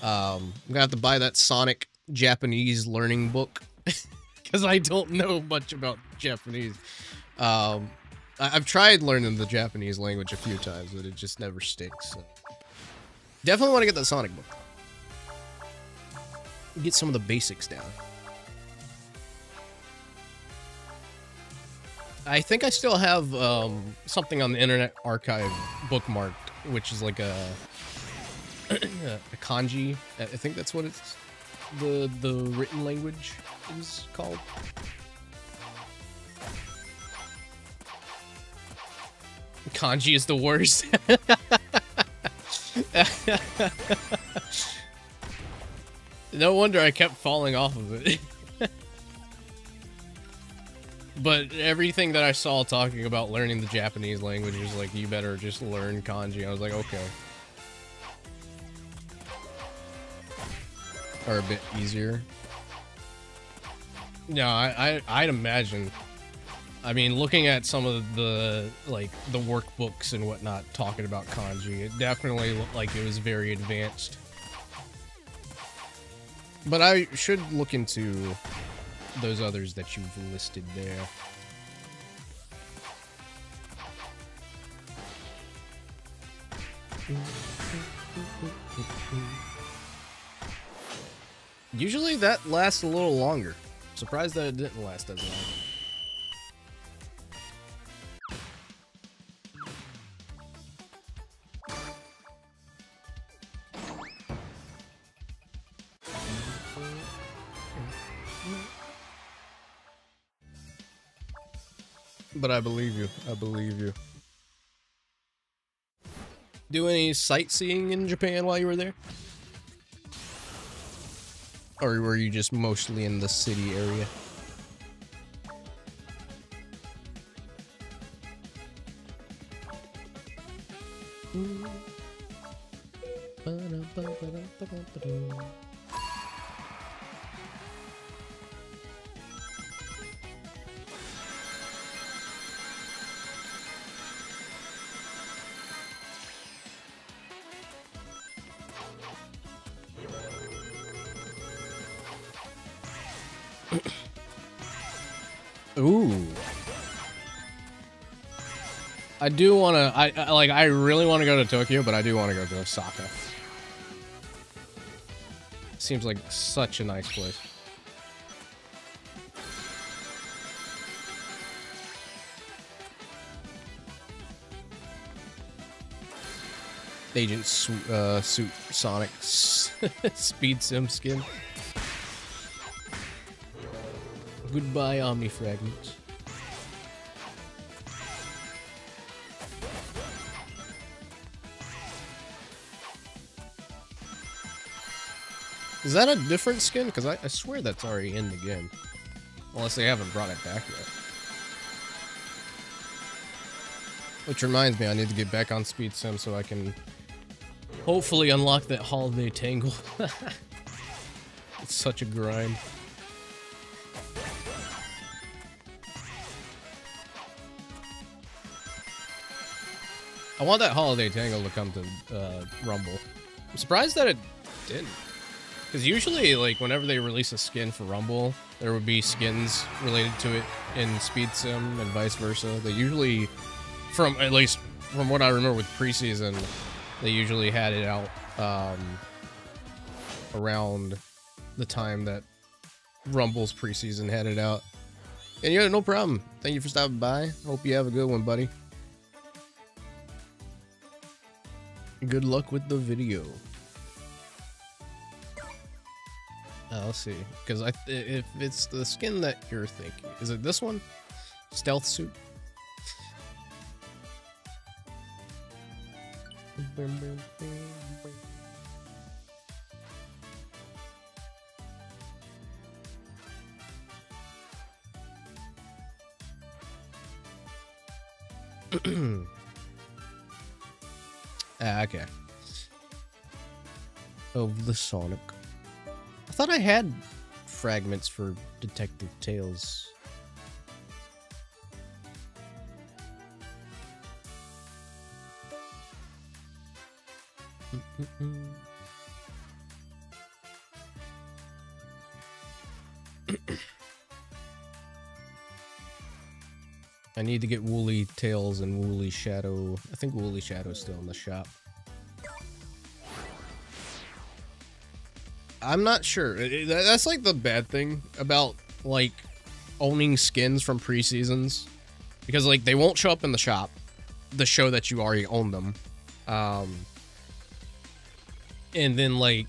I'm gonna have to buy that Sonic Japanese learning book. Because I don't know much about Japanese. I've tried learning the Japanese language a few times, but it just never sticks. So. Definitely want to get that Sonic book. Get some of the basics down. I think I still have something on the Internet Archive bookmarked, which is like a kanji. I think that's what it's the written language is called. Kanji is the worst. No wonder I kept falling off of it. But everything that I saw talking about learning the Japanese language was like, you better just learn kanji. I was like, okay. Or a bit easier. No, I'd imagine. I mean, looking at some of the, like, the workbooks and whatnot talking about kanji, it definitely looked like it was very advanced. But I should look into those others that you've listed there. Usually that lasts a little longer. Surprised that it didn't last as long. But I believe you. I believe you. Do any sightseeing in Japan while you were there? Or were you just mostly in the city area? Ooh. I do want to, I really want to go to Tokyo, but I do want to go to Osaka. Seems like such a nice place. Agent Suit Sonic Speed Sim skin. Goodbye, Omni Fragments. Is that a different skin? Because I swear that's already in the game. Unless they haven't brought it back yet. Which reminds me, I need to get back on Speed Sim so I can hopefully unlock that holiday tangle. It's such a grind. I want that holiday tangle to come to Rumble. I'm surprised that it didn't. Because usually, like, whenever they release a skin for Rumble, there would be skins related to it in Speed Sim and vice versa. They usually, at least from what I remember with preseason, they usually had it out around the time that Rumble's preseason had it out. And yeah, no problem. Thank you for stopping by. Hope you have a good one, buddy. Good luck with the video. I'll see. Because if it's the skin that you're thinking, is it this one? Stealth suit? Okay. Of the Sonic. I thought I had fragments for Detective Tales. I need to get Woolly Tails and Woolly Shadow. I think Woolly Shadow's still in the shop. I'm not sure. That's like the bad thing about like owning skins from pre-seasons, because like they won't show up in the shop, the show that you already own them, and then like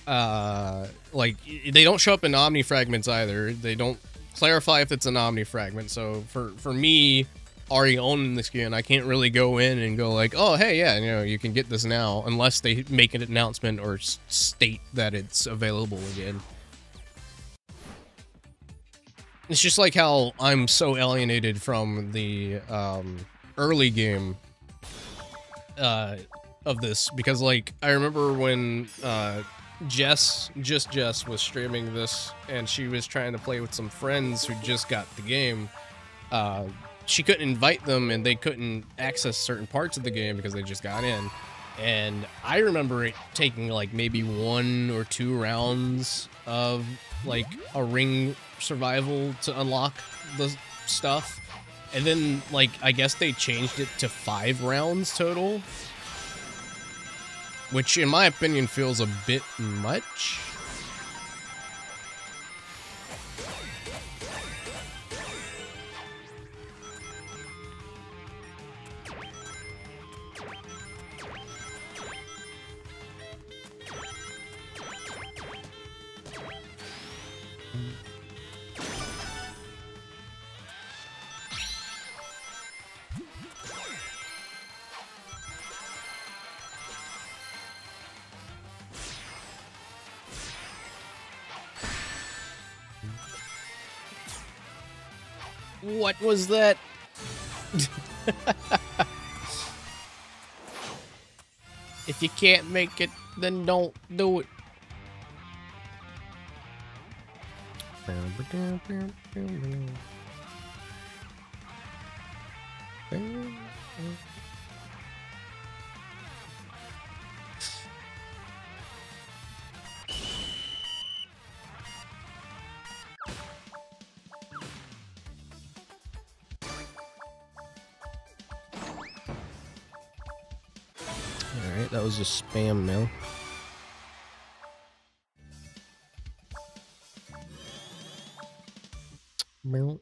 they don't show up in Omni fragments either. They don't clarify if it's an Omni fragment. So for me, already owning the skin, I can't really go in and go like, oh hey, yeah, you know, you can get this now, unless they make an announcement or state that it's available again. It's just like how I'm so alienated from the early game of this, because like I remember when Jess was streaming this, and she was trying to play with some friends who just got the game. She couldn't invite them, and they couldn't access certain parts of the game because they just got in. And I remember it taking like maybe 1 or 2 rounds of like a ring survival to unlock the stuff. And then like I guess they changed it to 5 rounds total, which in my opinion feels a bit much. What was that? If you can't make it, then don't do it. Alright, that was a spam mail. Mail.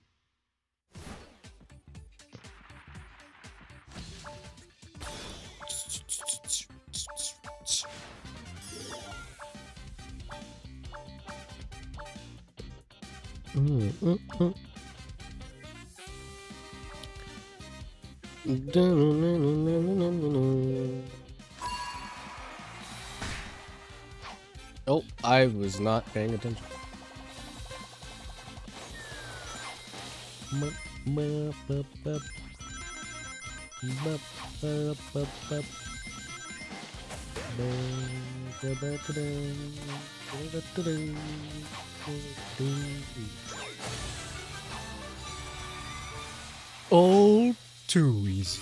Oh, I was not paying attention. All too easy.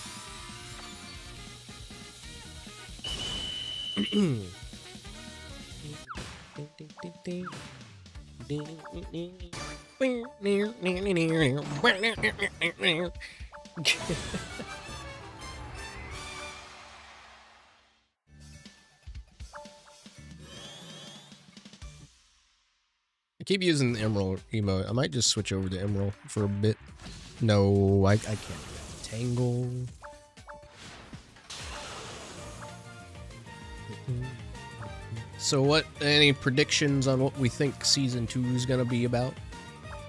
I keep using the Emerald emote. I might just switch over to Emerald for a bit. No, I can't do that. Tangle. So what, any predictions on what we think Season 2 is going to be about?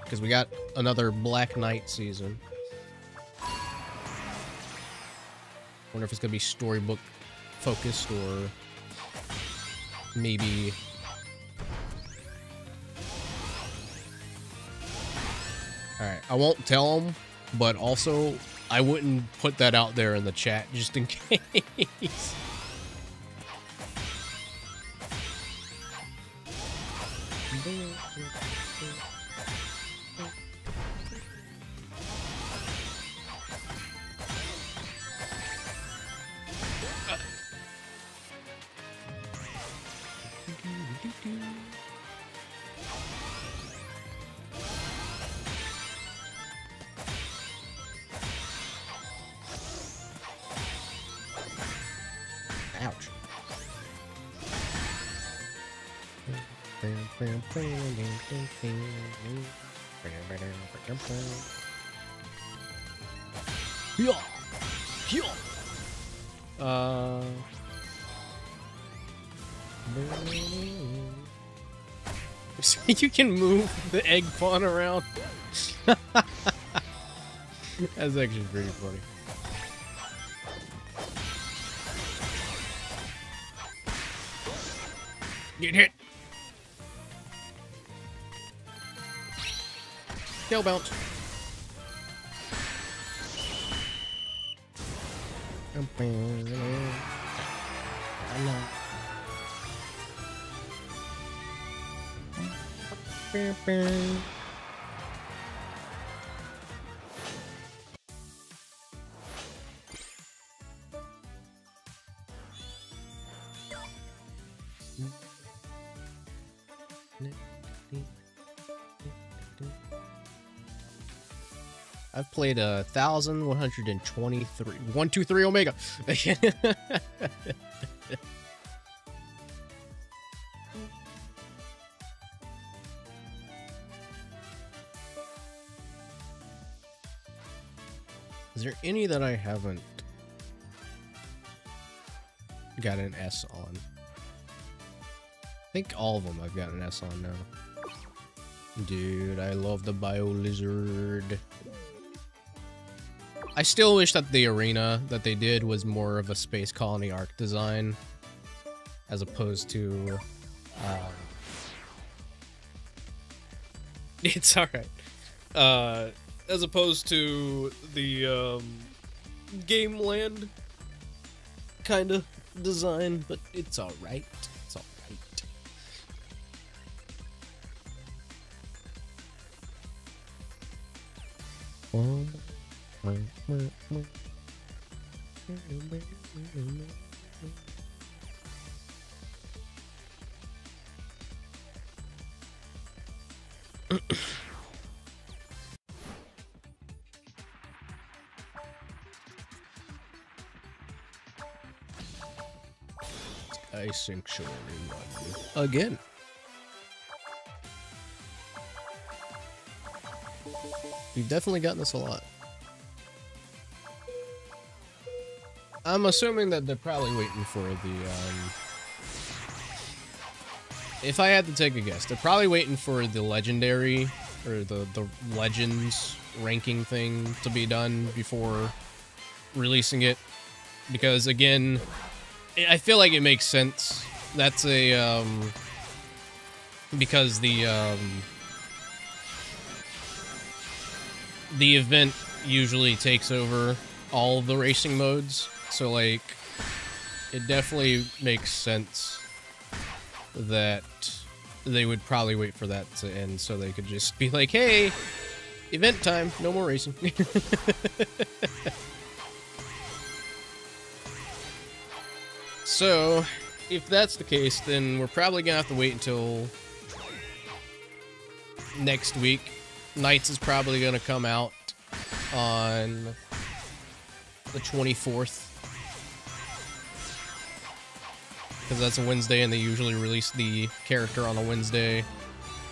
Because we got another Black Knight season. Wonder if it's going to be storybook focused or maybe... Alright, I won't tell them, but also I wouldn't put that out there in the chat just in case. Ouch. You can move the egg pawn around. That's actually pretty funny. Get hit. Tail bounce. I've played 1,123. 123 Omega. Is there any that I haven't got an S on? I think all of them I've got an S on now. Dude, I love the Bio Lizard. I still wish that the arena that they did was more of a Space Colony arc design, as opposed to, it's alright. As opposed to the, Game Land kind of design, but it's alright. It's alright. Ice Sanctuary run again. We've definitely gotten this a lot. I'm assuming that they're probably waiting for the, if I had to take a guess, they're probably waiting for the legendary, or the legends ranking thing to be done before releasing it. Because, again, I feel like it makes sense. That's a, because the event usually takes over all of the racing modes, so, like, it definitely makes sense that they would probably wait for that to end so they could just be like, hey, event time, no more racing. So, if that's the case, then we're probably gonna have to wait until next week. Nights is probably gonna come out on the 24th. Because that's a Wednesday and they usually release the character on a Wednesday.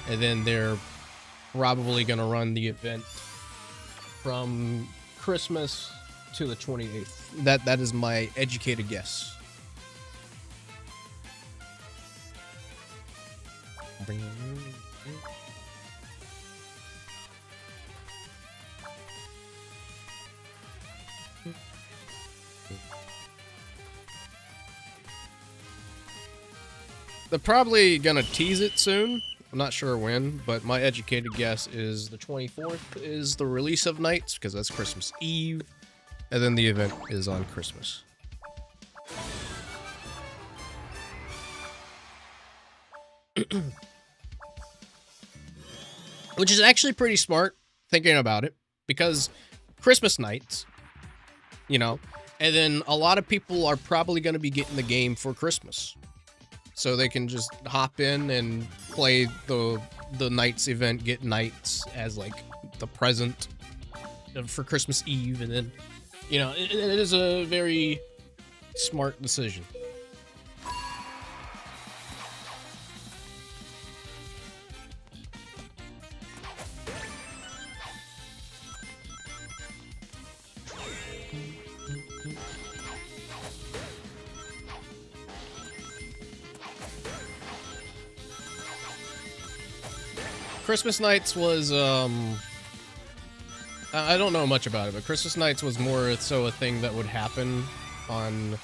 And then they're probably gonna run the event from Christmas to the 28th. That is my educated guess. They're probably gonna tease it soon. I'm not sure when, but my educated guess is the 24th is the release of Nights, because that's Christmas Eve, and then the event is on Christmas. Which is actually pretty smart, thinking about it, because Christmas Nights, you know, and then a lot of people are probably going to be getting the game for Christmas. So they can just hop in and play the Nights event, get Nights as, like, the present for Christmas Eve, and then, you know, it is a very smart decision. Christmas Nights was, I don't know much about it, but Christmas Nights was more so a thing that would happen on,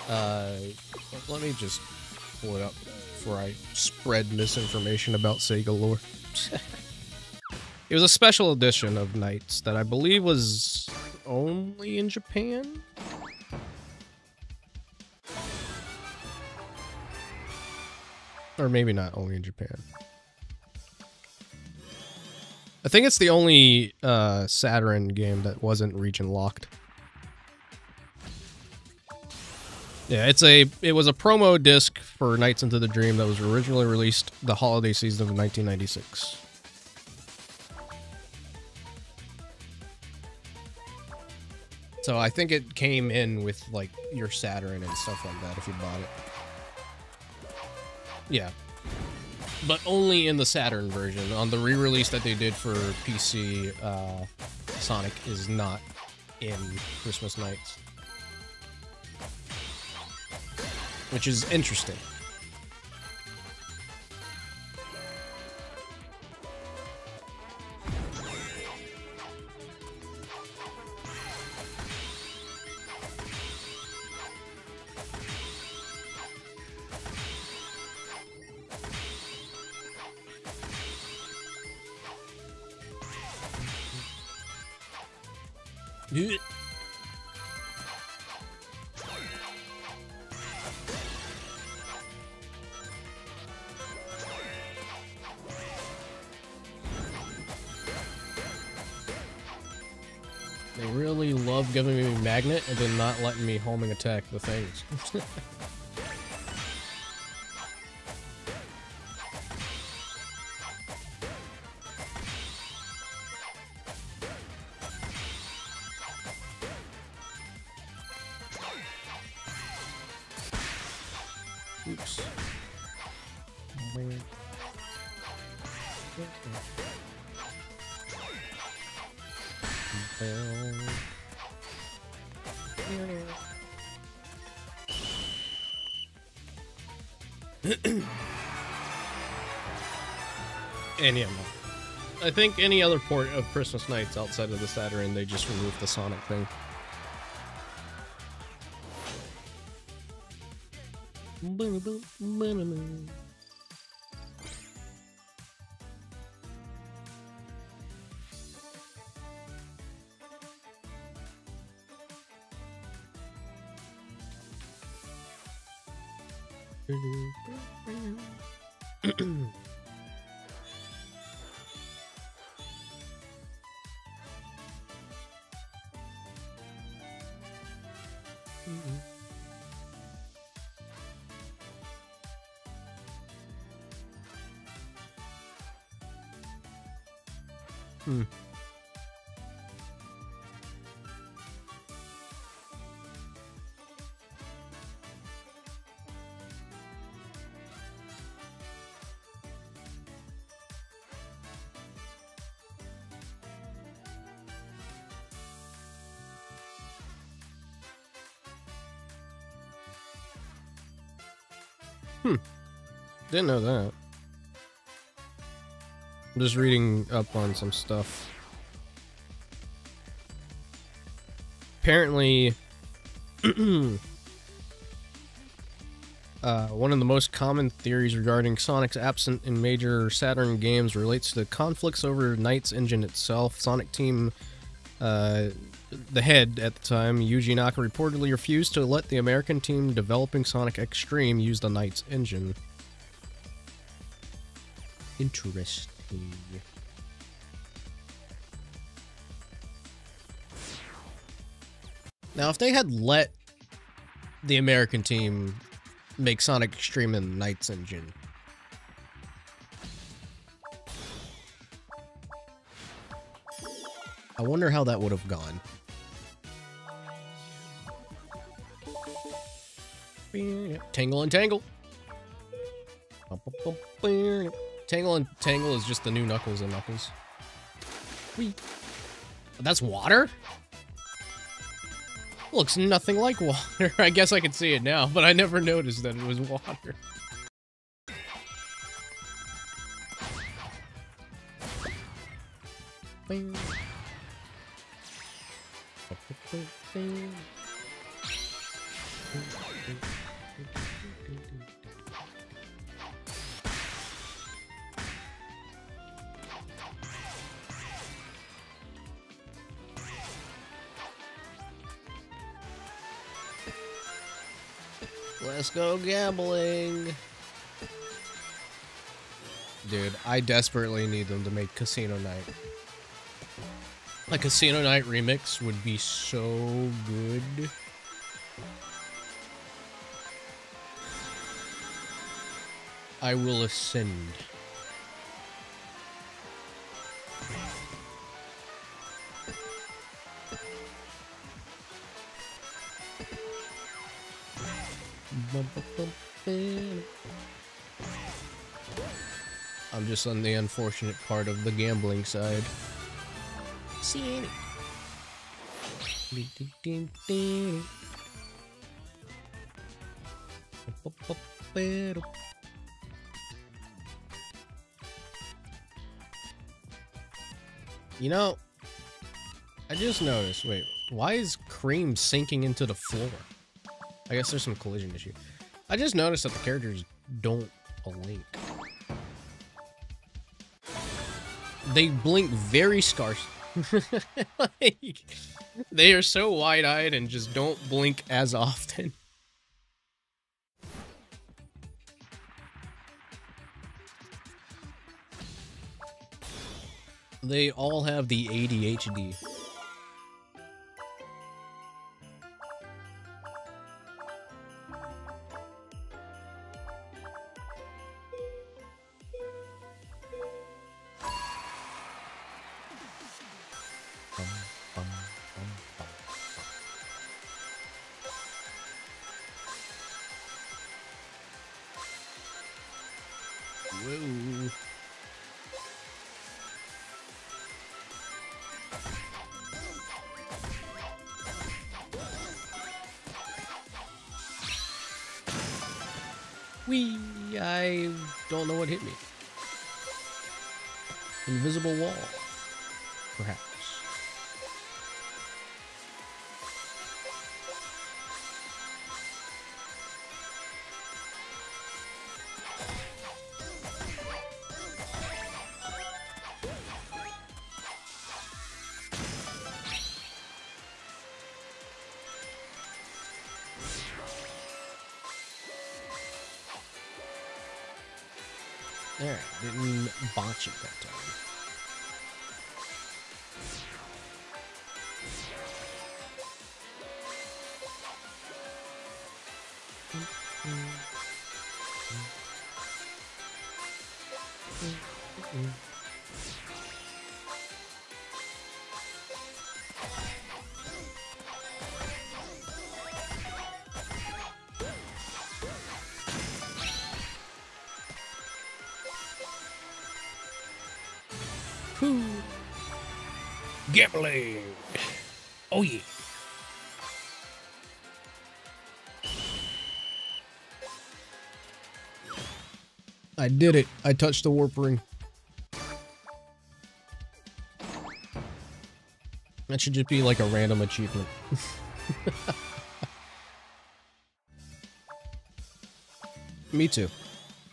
let me just pull it up before I spread misinformation about Sega lore. It was a special edition of Nights that I believe was only in Japan? Or maybe not only in Japan. I think it's the only Saturn game that wasn't region locked. Yeah, it was a promo disc for Nights into the Dream that was originally released the holiday season of 1996. So I think it came in with like your Saturn and stuff like that if you bought it. Yeah. But only in the Saturn version. On the re-release that they did for PC, Sonic is not in Christmas Nights. Which is interesting. They really love giving me magnet and then not letting me homing attack the things. Oops. And yeah, I think any other port of Christmas Nights outside of the Saturn, they just removed the Sonic thing. Didn't know that. I'm just reading up on some stuff. Apparently, one of the most common theories regarding Sonic's absence in major Saturn games relates to conflicts over Knight's engine itself. Sonic Team, the head at the time, Yuji Naka, reportedly refused to let the American team developing Sonic X-treme use the Knight's engine. Interesting. Now, if they had let the American team make Sonic X-treme in the Knight's engine, I wonder how that would have gone. Tangle and Tangle. Tangle and Tangle is just the new Knuckles and Knuckles. Whee. That's water? Looks nothing like water. I guess I can see it now, but I never noticed that it was water. Let's go gambling. Dude, I desperately need them to make Casino Night. A Casino Night remix would be so good. I will ascend. I'm just on the unfortunate part of the gambling side. See it. You know, I just noticed, wait, why is Cream sinking into the floor? I guess there's some collision issue. I just noticed that the characters don't blink. They blink very scarce. Like, they are so wide-eyed and just don't blink as often. They all have the ADHD. Whoa. Whee! I don't know what hit me. Invisible wall. Perhaps. There, didn't botch it that time. Whew. Gambling. Oh yeah. I did it. I touched the warp ring. That should just be like a random achievement. Me too.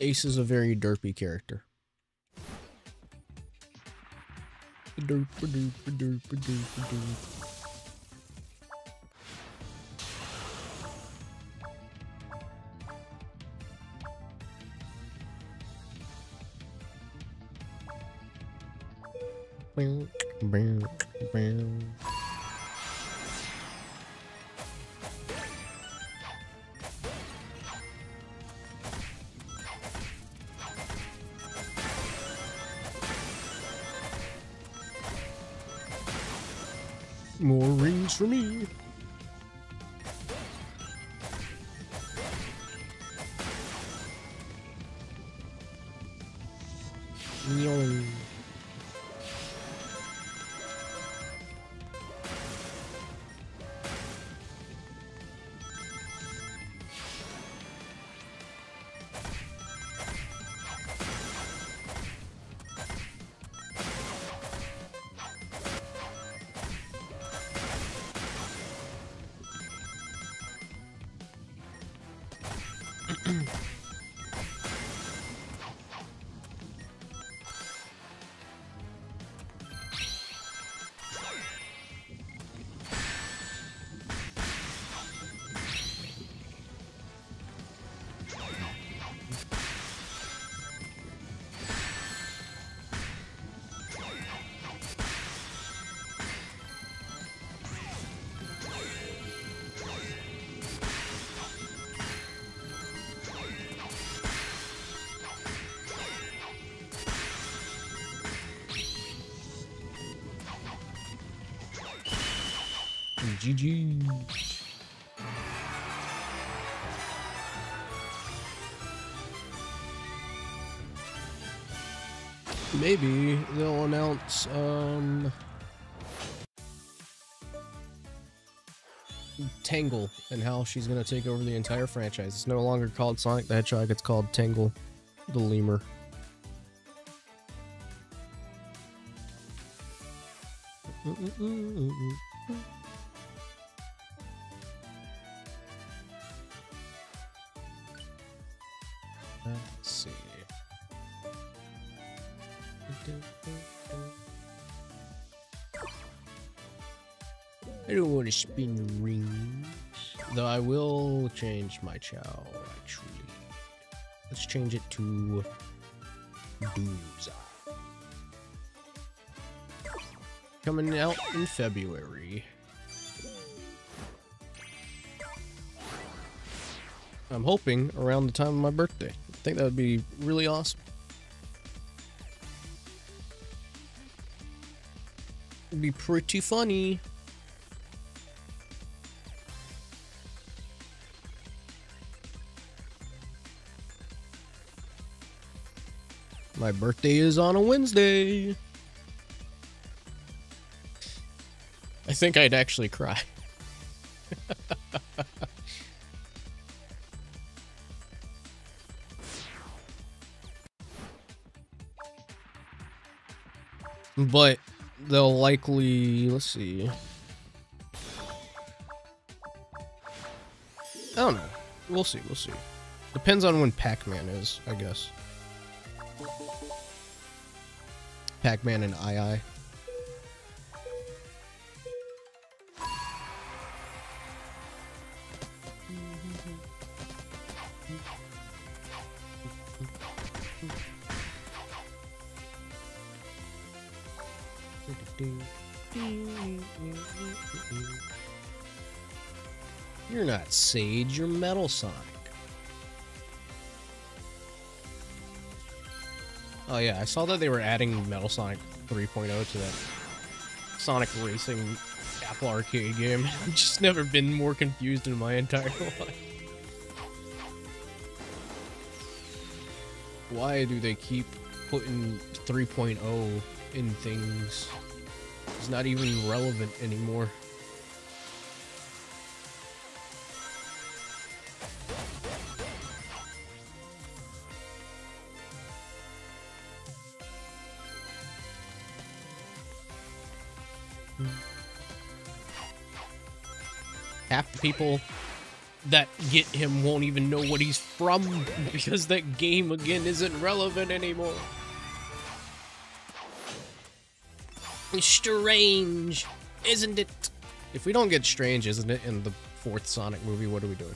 Ace is a very derpy character. Derp, derp, derp, derp, derp. More rings for me. Yo. GG. Maybe they'll announce Tangle and how she's gonna take over the entire franchise. It's no longer called Sonic the Hedgehog, it's called Tangle the Lemur. Let's see. I don't want to spin the rings. Though I will change my Chow, actually. Let's change it to Doomsday. Coming out in February. I'm hoping around the time of my birthday. I think that would be really awesome. It'd be pretty funny. My birthday is on a Wednesday. I think I'd actually cry. But they'll likely, let's see. I don't know. We'll see, we'll see. Depends on when Pac-Man is, I guess. Pac-Man and II. You're not Sage, you're Metal Sonic. Oh yeah, I saw that they were adding Metal Sonic 3.0 to that Sonic Racing Apple Arcade game. I've just never been more confused in my entire life. Why do they keep putting 3.0 in things? It's not even relevant anymore. half the people that get him won't even know what he's from because that game again isn't relevant anymore. Strange, isn't it? If we don't get Strange, isn't it, in the 4th Sonic movie, what are we doing?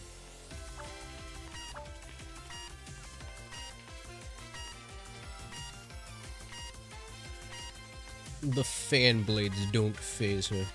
The fan blades don't faze her.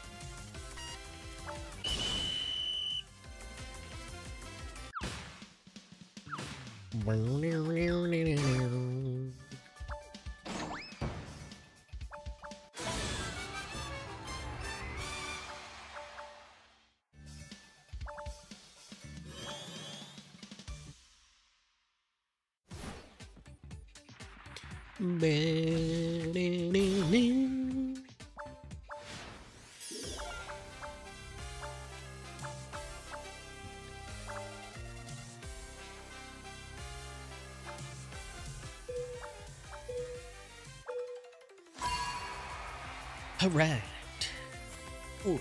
Alright. Oh.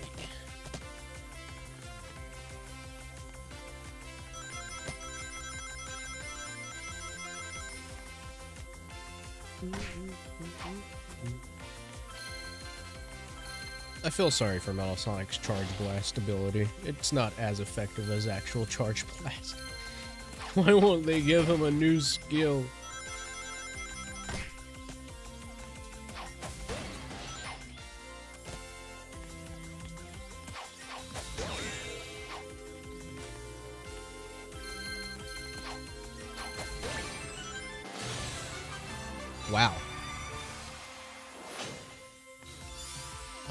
I feel sorry for Metal Sonic's Charge Blast ability. It's not as effective as actual Charge Blast. Why won't they give him a new skill? Wow.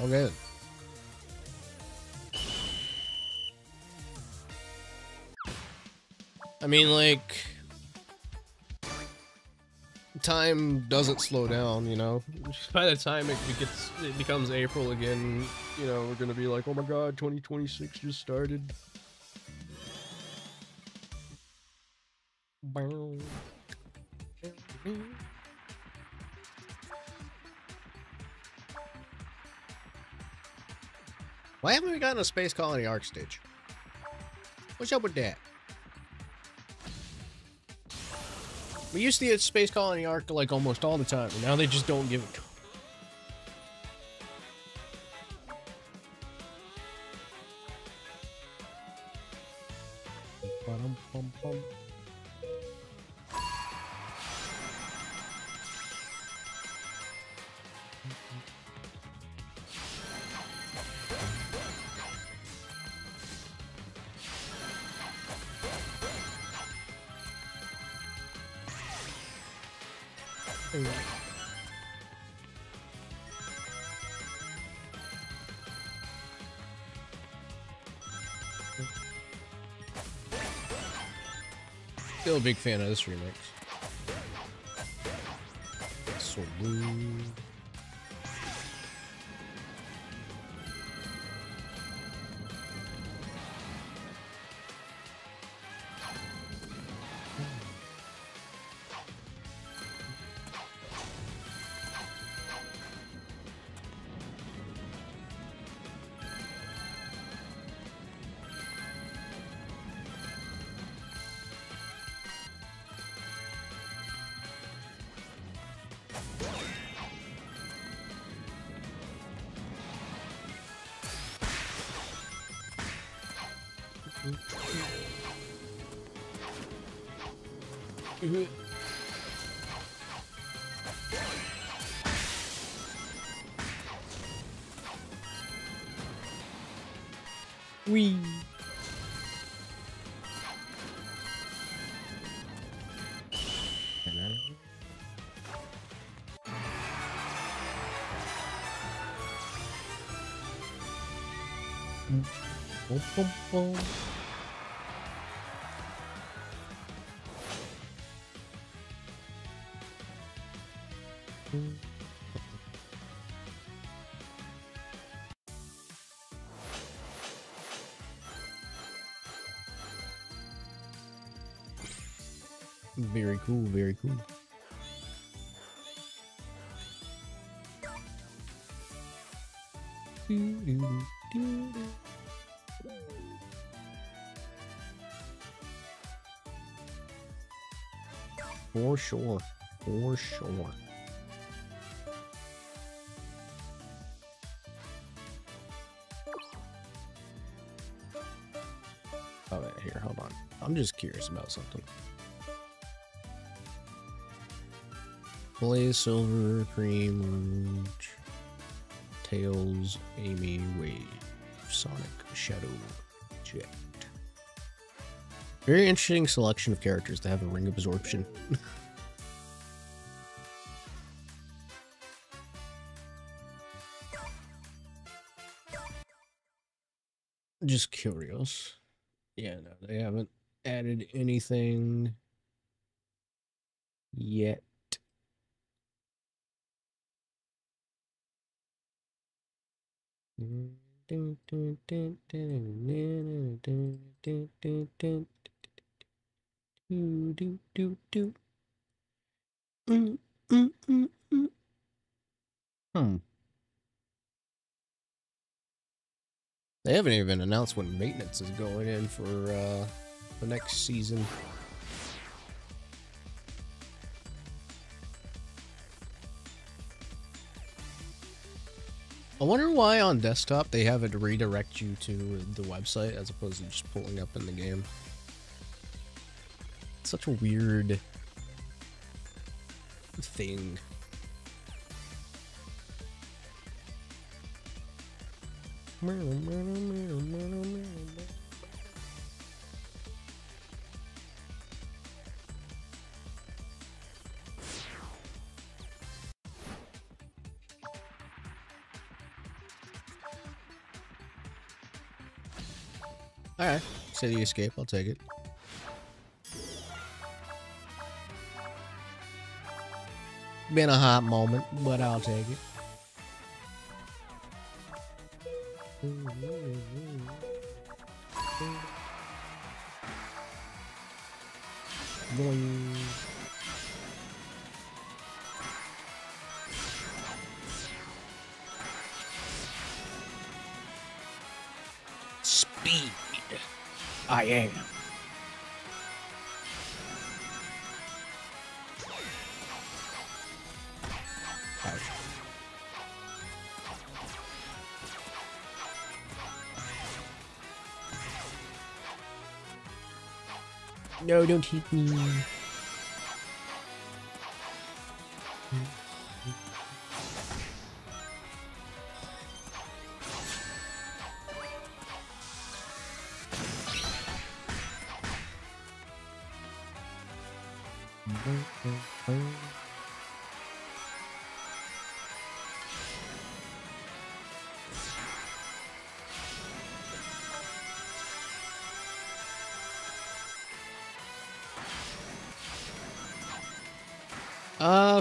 Okay. I mean, like, time doesn't slow down, you know? By the time it becomes April again, you know, we're gonna be like, oh my god, 2026 just started. Why haven't we gotten a Space Colony Arc stage? What's up with that? We used to get Space Colony Arc like almost all the time, and now they just don't give it to them. Still a big fan of this remix. So blue. Wee. Very cool, very cool. For sure. For sure. Oh, wait, here, hold on. I'm just curious about something. Blaze, Silver, Cream, Rouge, Tails, Amy, Wave, Sonic, Shadow, Jet. Very interesting selection of characters to have a ring absorption. Just curious. Yeah, no, they haven't added anything yet. They haven't even announced when maintenance is going in for the next season. I wonder why on desktop they have it redirect you to the website as opposed to just pulling up in the game. It's such a weird thing. Alright, City Escape, I'll take it. Been a hot moment, but I'll take it. Boing. Speed. I am. Ouch. No, don't hit me.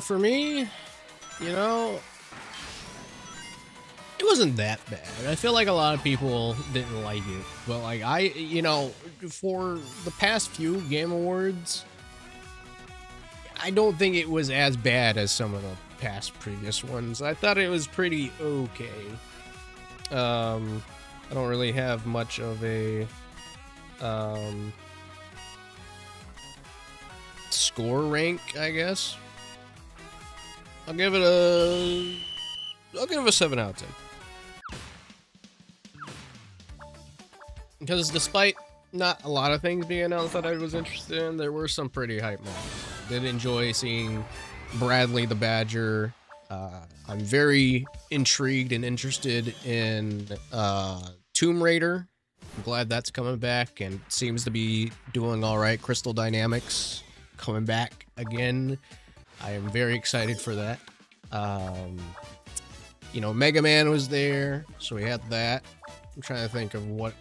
For me, you know, it wasn't that bad. I feel like a lot of people didn't like it, but like you know, for the past few Game Awards, I don't think it was as bad as some of the past previous ones. I thought it was pretty okay. I don't really have much of a score rank, I guess. I'll give it a 7 out of 10. Because despite not a lot of things being announced that I was interested in, there were some pretty hype moments. I did enjoy seeing Bradley the Badger. I'm very intrigued and interested in Tomb Raider. I'm glad that's coming back and seems to be doing all right. Crystal Dynamics coming back again. I am very excited for that. You know, Mega Man was there, so we had that. I'm trying to think of what...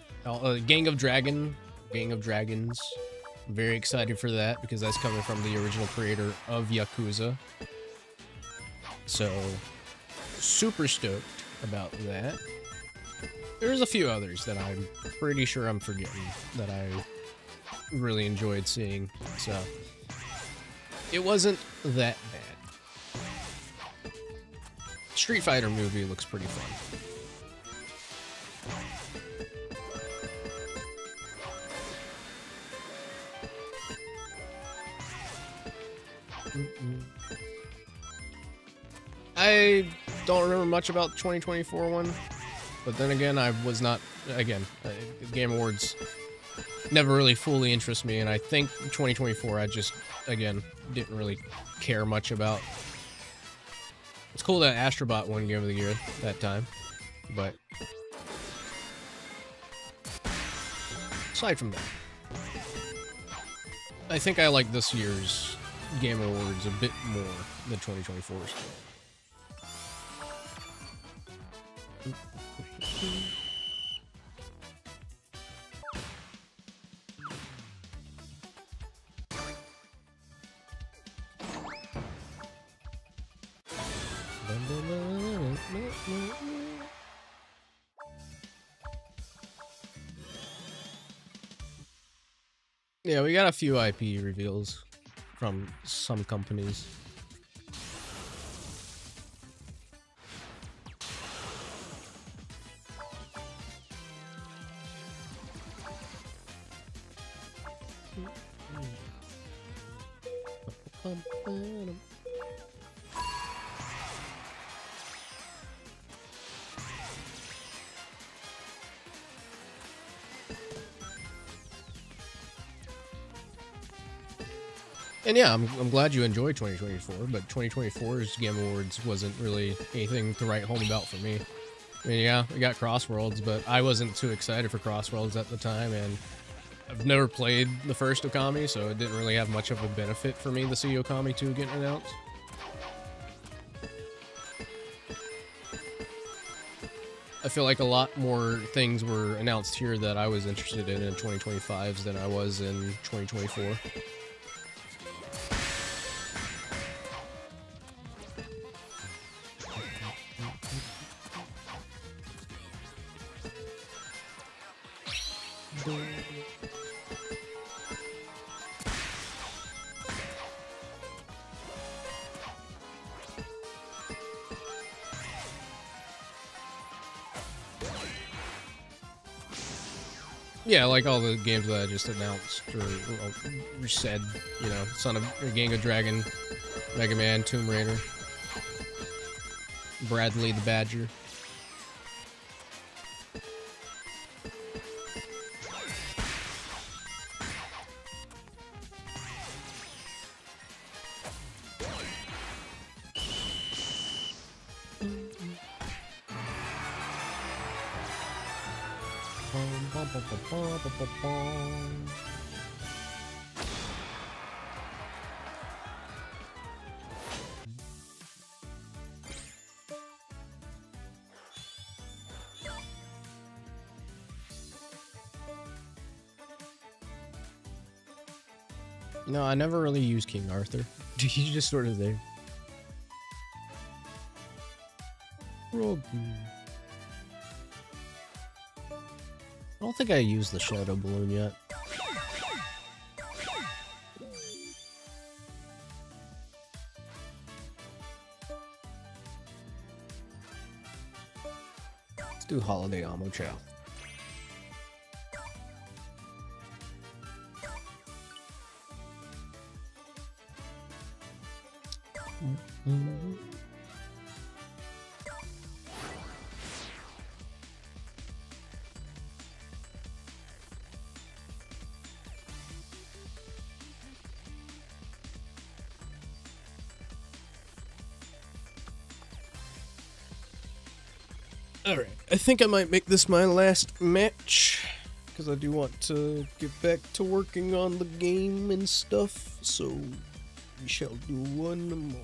Gang of Dragons. I'm very excited for that, because that's coming from the original creator of Yakuza. So, super stoked about that. There's a few others that I'm pretty sure I'm forgetting that I really enjoyed seeing, so... It wasn't that bad. Street Fighter movie looks pretty fun. I don't remember much about the 2024 one, but then again, I was not, again, Game Awards never really fully interest me, and I think 2024 I just, again, didn't really care much about. It's cool that Astrobot won Game of the Year that time, but aside from that, I think I like this year's Game Awards a bit more than 2024's. Yeah, we got a few IP reveals from some companies. And yeah, I'm glad you enjoyed 2024, but 2024's Game Awards wasn't really anything to write home about for me. I mean, yeah, we got Crossworlds, but I wasn't too excited for Crossworlds at the time, and I've never played the first Okami, so it didn't really have much of a benefit for me to see Okami 2 getting announced. I feel like a lot more things were announced here that I was interested in 2025s than I was in 2024. Yeah, like all the games that I just announced or said, you know, Son of Genga Dragon, Mega Man, Tomb Raider, Bradley the Badger. No, I never really used King Arthur. He's just sort of there. Rogu. I don't think I used the Shadow Balloon yet. Let's do Holiday Amo Chow. Alright, I think I might make this my last match, because I do want to get back to working on the game and stuff, so we shall do one more.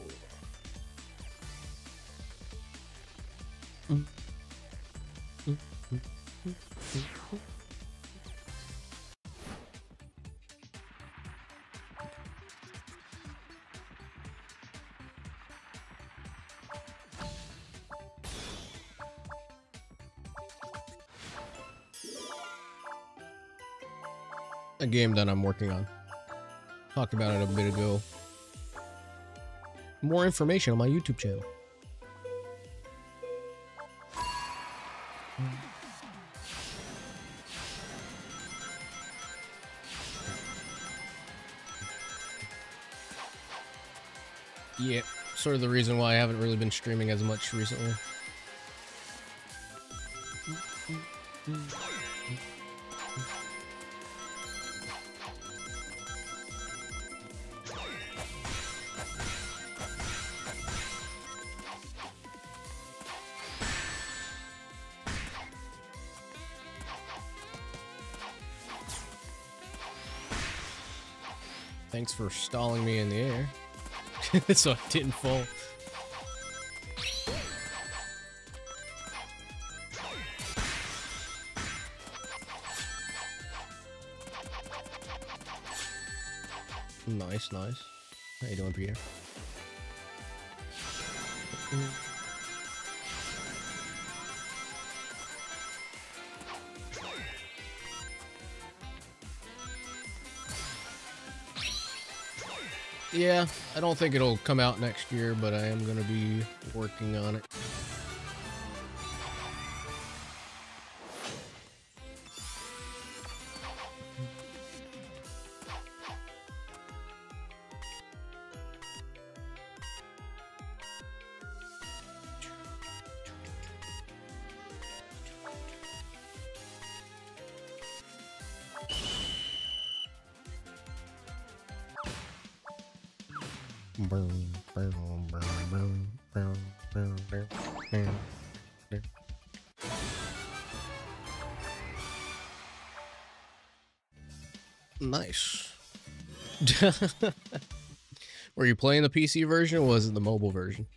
A game that I'm working on. Talked about it a bit ago. More information on my YouTube channel. Yeah. sort of the reason why I haven't really been streaming as much recently. Thanks for stalling me in the air so I didn't fall. Nice, nice. How you doing, Pierre? Yeah, I don't think it'll come out next year, but I am going to be working on it. Nice. Were you playing the PC version or was it the mobile version?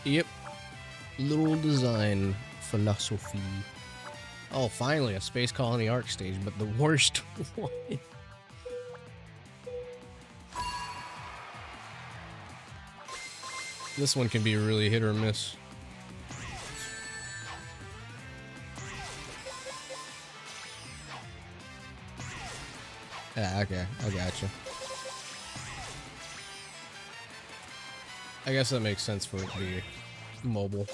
Yep. Little design philosophy. Oh, finally, a Space Colony Arc stage, but the worst one. This one can be really hit or miss. Yeah, okay, I gotcha. I guess that makes sense for it to be mobile.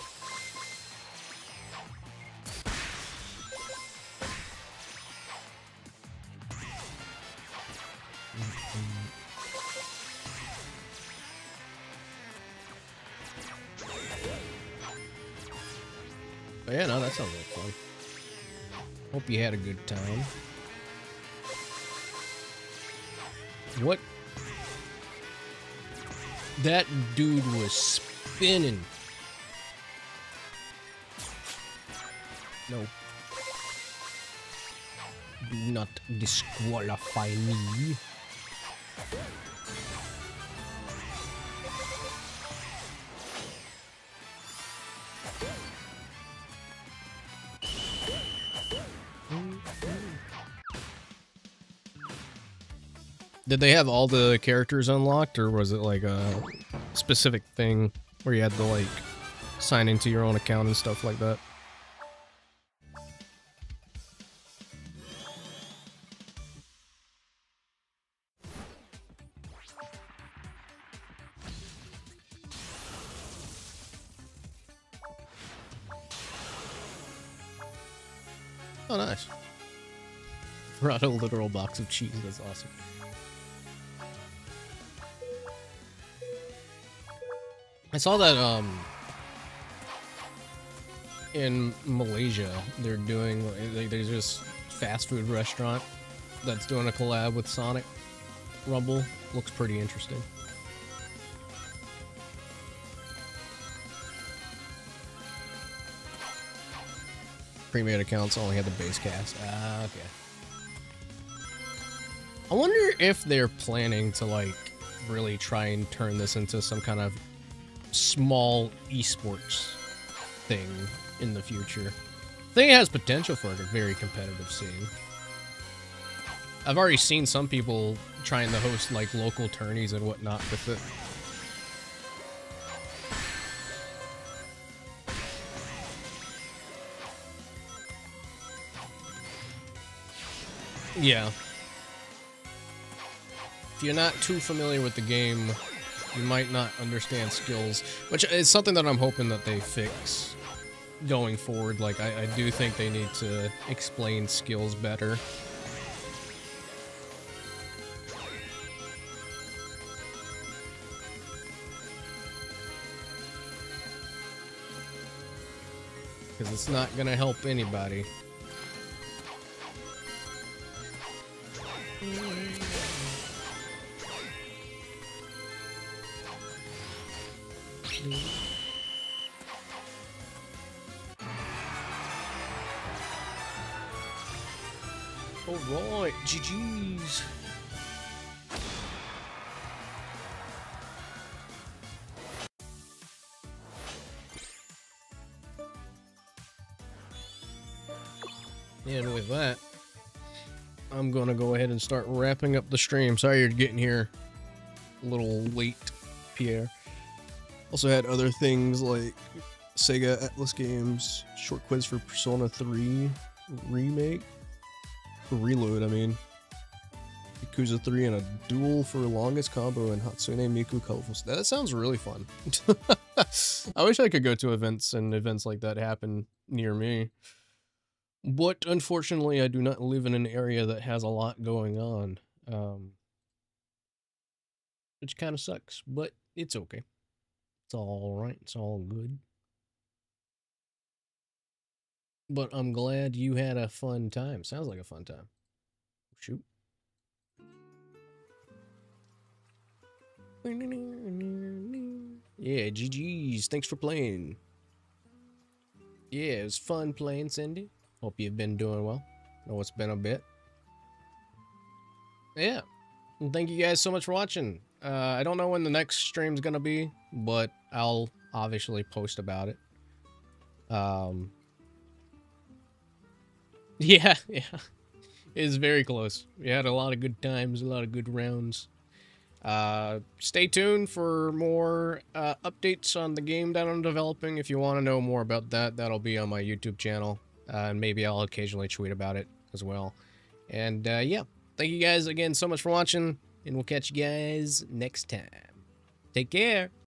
But yeah, no, that sounds like fun. Hope you had a good time. What? That dude was spinning. No. Do not disqualify me. Did they have all the characters unlocked, or was it like a specific thing where you had to like sign into your own account and stuff like that? Oh, nice. Brought a literal box of cheese. That's awesome. I saw that in Malaysia they're doing there's this fast food restaurant that's doing a collab with Sonic Rumble. Looks pretty interesting. Premium accounts only had the base cast. Ah, okay. I wonder if they're planning to like really try and turn this into some kind of small esports thing in the future. I think it has potential for a very competitive scene. I've already seen some people trying to host like local tourneys and whatnot with it. Yeah. If you're not too familiar with the game, You might not understand skills, which is something that I'm hoping that they fix going forward. Like, I do think they need to explain skills better. Because it's not gonna help anybody. Alright, GG's. And with that, I'm gonna go ahead and start wrapping up the stream. Sorry you're getting here a little late, Pierre. Also had other things like Sega Atlas Games, short quiz for Persona 3 remake. Reload, I mean. Yakuza 3 and a duel for longest combo in Hatsune Miku Colorful. That sounds really fun. I wish I could go to events and events like that happen near me. But unfortunately, I do not live in an area that has a lot going on. Which kind of sucks, but it's okay. It's all right. It's all good. But I'm glad you had a fun time. Sounds like a fun time. Shoot. Yeah, GG's. Thanks for playing. Yeah, it was fun playing, Cindy. Hope you've been doing well. Know it's been a bit. Yeah. And thank you guys so much for watching. I don't know when the next stream's gonna be, but I'll obviously post about it. Yeah. It's very close. We had a lot of good times, a lot of good rounds. Stay tuned for more updates on the game that I'm developing. If you want to know more about that, that'll be on my YouTube channel. And maybe I'll occasionally tweet about it as well. And yeah, thank you guys again so much for watching, and we'll catch you guys next time. Take care.